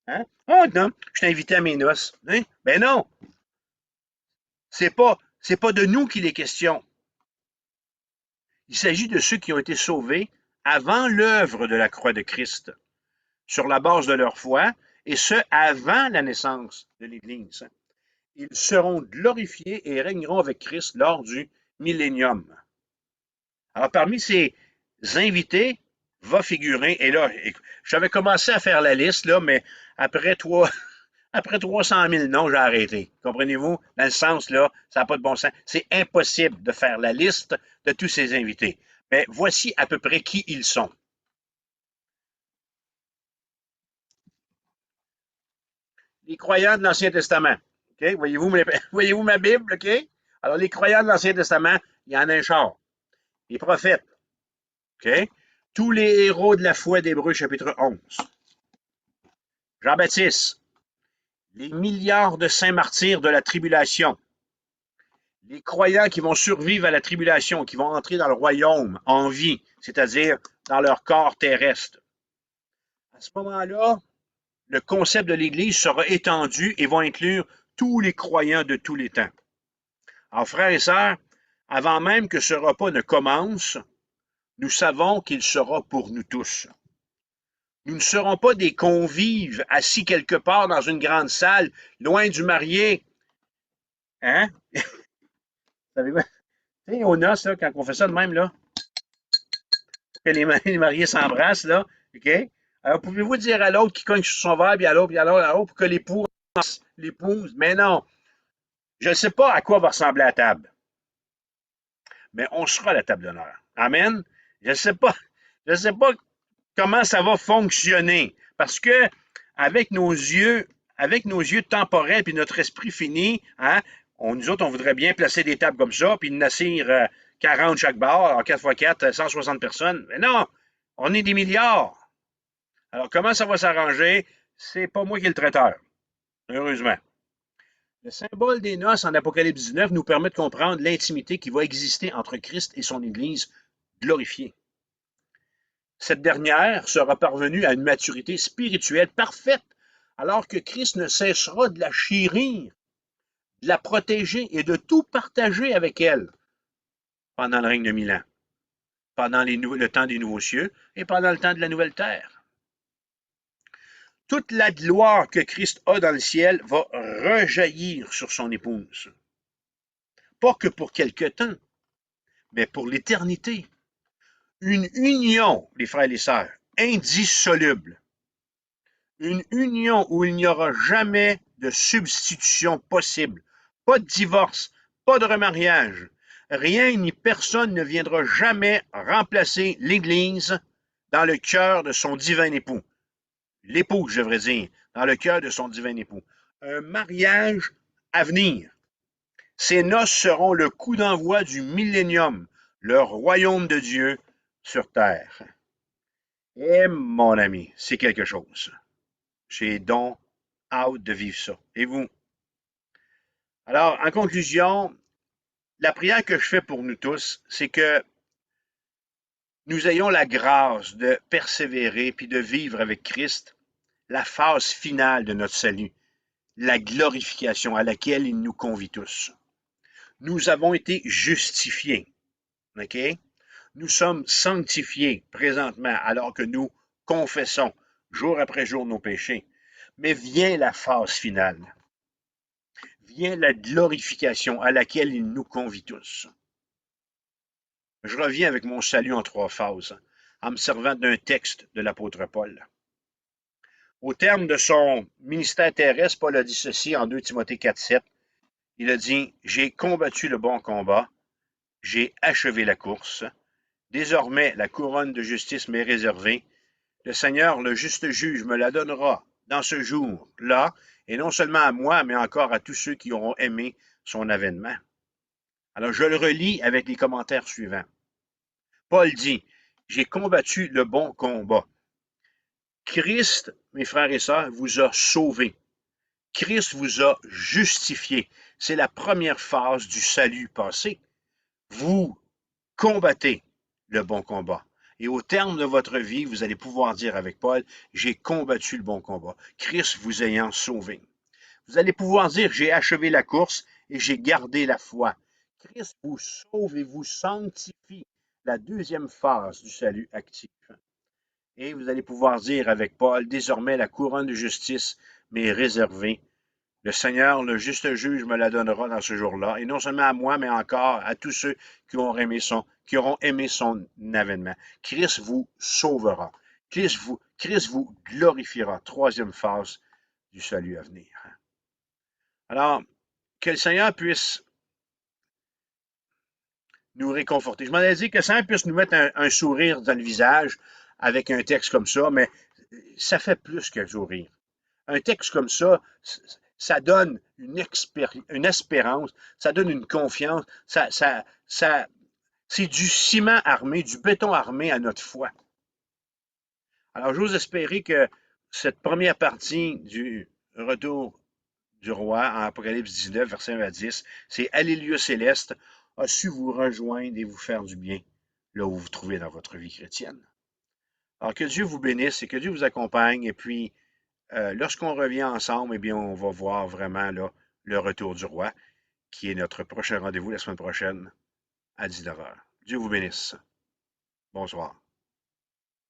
A: Hein? Oh non, je t'ai invité à mes noces. Hein? Ben non, c'est pas de nous qu'il est question. Il s'agit de ceux qui ont été sauvés avant l'œuvre de la croix de Christ, sur la base de leur foi, et ce, avant la naissance de l'Église. Ils seront glorifiés et régneront avec Christ lors du millénium. Alors, parmi ces invités va figurer, et là, j'avais commencé à faire la liste, là, mais après 300 000 noms, j'ai arrêté. Comprenez-vous? Dans le sens, là, ça n'a pas de bon sens. C'est impossible de faire la liste de tous ces invités. Mais voici à peu près qui ils sont. Les croyants de l'Ancien Testament. OK? Voyez-vous ma Bible? OK? Alors, les croyants de l'Ancien Testament, il y en a un char. Les prophètes. OK? Tous les héros de la foi d'Hébreux, chapitre 11. Jean-Baptiste. Les milliards de saints martyrs de la tribulation. Les croyants qui vont survivre à la tribulation, qui vont entrer dans le royaume en vie, c'est-à-dire dans leur corps terrestre. À ce moment-là, le concept de l'Église sera étendu et va inclure tous les croyants de tous les temps. Alors, frères et sœurs, avant même que ce repas ne commence, nous savons qu'il sera pour nous tous. Nous ne serons pas des convives assis quelque part dans une grande salle, loin du marié. Hein? Savez-vous? Aux noces, là, quand on fait ça de même, là, que les mariés s'embrassent, là, OK? Alors, pouvez-vous dire à l'autre qui cogne sur son verre, puis à l'autre, puis à l'autre, pour que l'épouse, mais non, je ne sais pas à quoi va ressembler la table, mais on sera à la table d'honneur. Amen? Je ne sais pas comment ça va fonctionner, parce que avec nos yeux temporels puis notre esprit fini, hein, nous autres, on voudrait bien placer des tables comme ça, puis nassir 40 chaque bar, alors 4 x 4, 160 personnes. Mais non, on est des milliards. Alors, comment ça va s'arranger? C'est pas moi qui est le traiteur, heureusement. Le symbole des noces en Apocalypse 19 nous permet de comprendre l'intimité qui va exister entre Christ et son Église glorifiée. Cette dernière sera parvenue à une maturité spirituelle parfaite, alors que Christ ne cessera de la chérir, de la protéger et de tout partager avec elle pendant le règne de 1000 ans, pendant le temps des nouveaux cieux et pendant le temps de la nouvelle terre. Toute la gloire que Christ a dans le ciel va rejaillir sur son épouse. Pas que pour quelque temps, mais pour l'éternité. Une union, les frères et les sœurs, indissoluble. Une union où il n'y aura jamais de substitution possible. Pas de divorce, pas de remariage. Rien ni personne ne viendra jamais remplacer l'Église dans le cœur de son divin époux. L'épouse, je devrais dire, dans le cœur de son divin époux. Un mariage à venir. Ces noces seront le coup d'envoi du millénium, le royaume de Dieu sur terre. Et mon ami, c'est quelque chose. J'ai donc hâte de vivre ça. Et vous? Alors, en conclusion, la prière que je fais pour nous tous, c'est que nous ayons la grâce de persévérer puis de vivre avec Christ la phase finale de notre salut, la glorification à laquelle il nous convie tous. Nous avons été justifiés, OK? Nous sommes sanctifiés présentement alors que nous confessons jour après jour nos péchés. Mais vient la phase finale, vient la glorification à laquelle il nous convie tous. Je reviens avec mon salut en trois phases, en me servant d'un texte de l'apôtre Paul. Au terme de son ministère terrestre, Paul a dit ceci en 2 Timothée 4,7. Il a dit, j'ai combattu le bon combat, j'ai achevé la course. Désormais, la couronne de justice m'est réservée. Le Seigneur, le juste juge, me la donnera dans ce jour-là, et non seulement à moi, mais encore à tous ceux qui auront aimé son avènement. Alors, je le relis avec les commentaires suivants. Paul dit, j'ai combattu le bon combat. Christ, mes frères et sœurs, vous a sauvés. Christ vous a justifiés. C'est la première phase du salut passé. Vous combattez le bon combat. Et au terme de votre vie, vous allez pouvoir dire avec Paul, j'ai combattu le bon combat, Christ vous ayant sauvé. Vous allez pouvoir dire, j'ai achevé la course et j'ai gardé la foi. Christ vous sauve et vous sanctifie, la deuxième phase du salut actif. Et vous allez pouvoir dire avec Paul, désormais la couronne de justice m'est réservée. Le Seigneur, le juste juge, me la donnera dans ce jour-là, et non seulement à moi, mais encore à tous ceux qui auront aimé son avènement. Christ vous sauvera. Christ vous glorifiera. Troisième phase du salut à venir. Alors, que le Seigneur puisse nous réconforter. Je m'en ai dit que le Seigneur puisse nous mettre un sourire dans le visage avec un texte comme ça, mais ça fait plus qu'un sourire. Un texte comme ça donne une espérance, ça donne une confiance, c'est du ciment armé, du béton armé à notre foi. Alors, j'ose espérer que cette première partie du retour du roi en Apocalypse 19, verset 1 à 10, c'est Alléluia céleste, a su vous rejoindre et vous faire du bien là où vous vous trouvez dans votre vie chrétienne. Alors, que Dieu vous bénisse et que Dieu vous accompagne. Et puis, lorsqu'on revient ensemble, eh bien, on va voir vraiment là, le retour du roi, qui est notre prochain rendez-vous la semaine prochaine à 19h. Dieu vous bénisse. Bonsoir.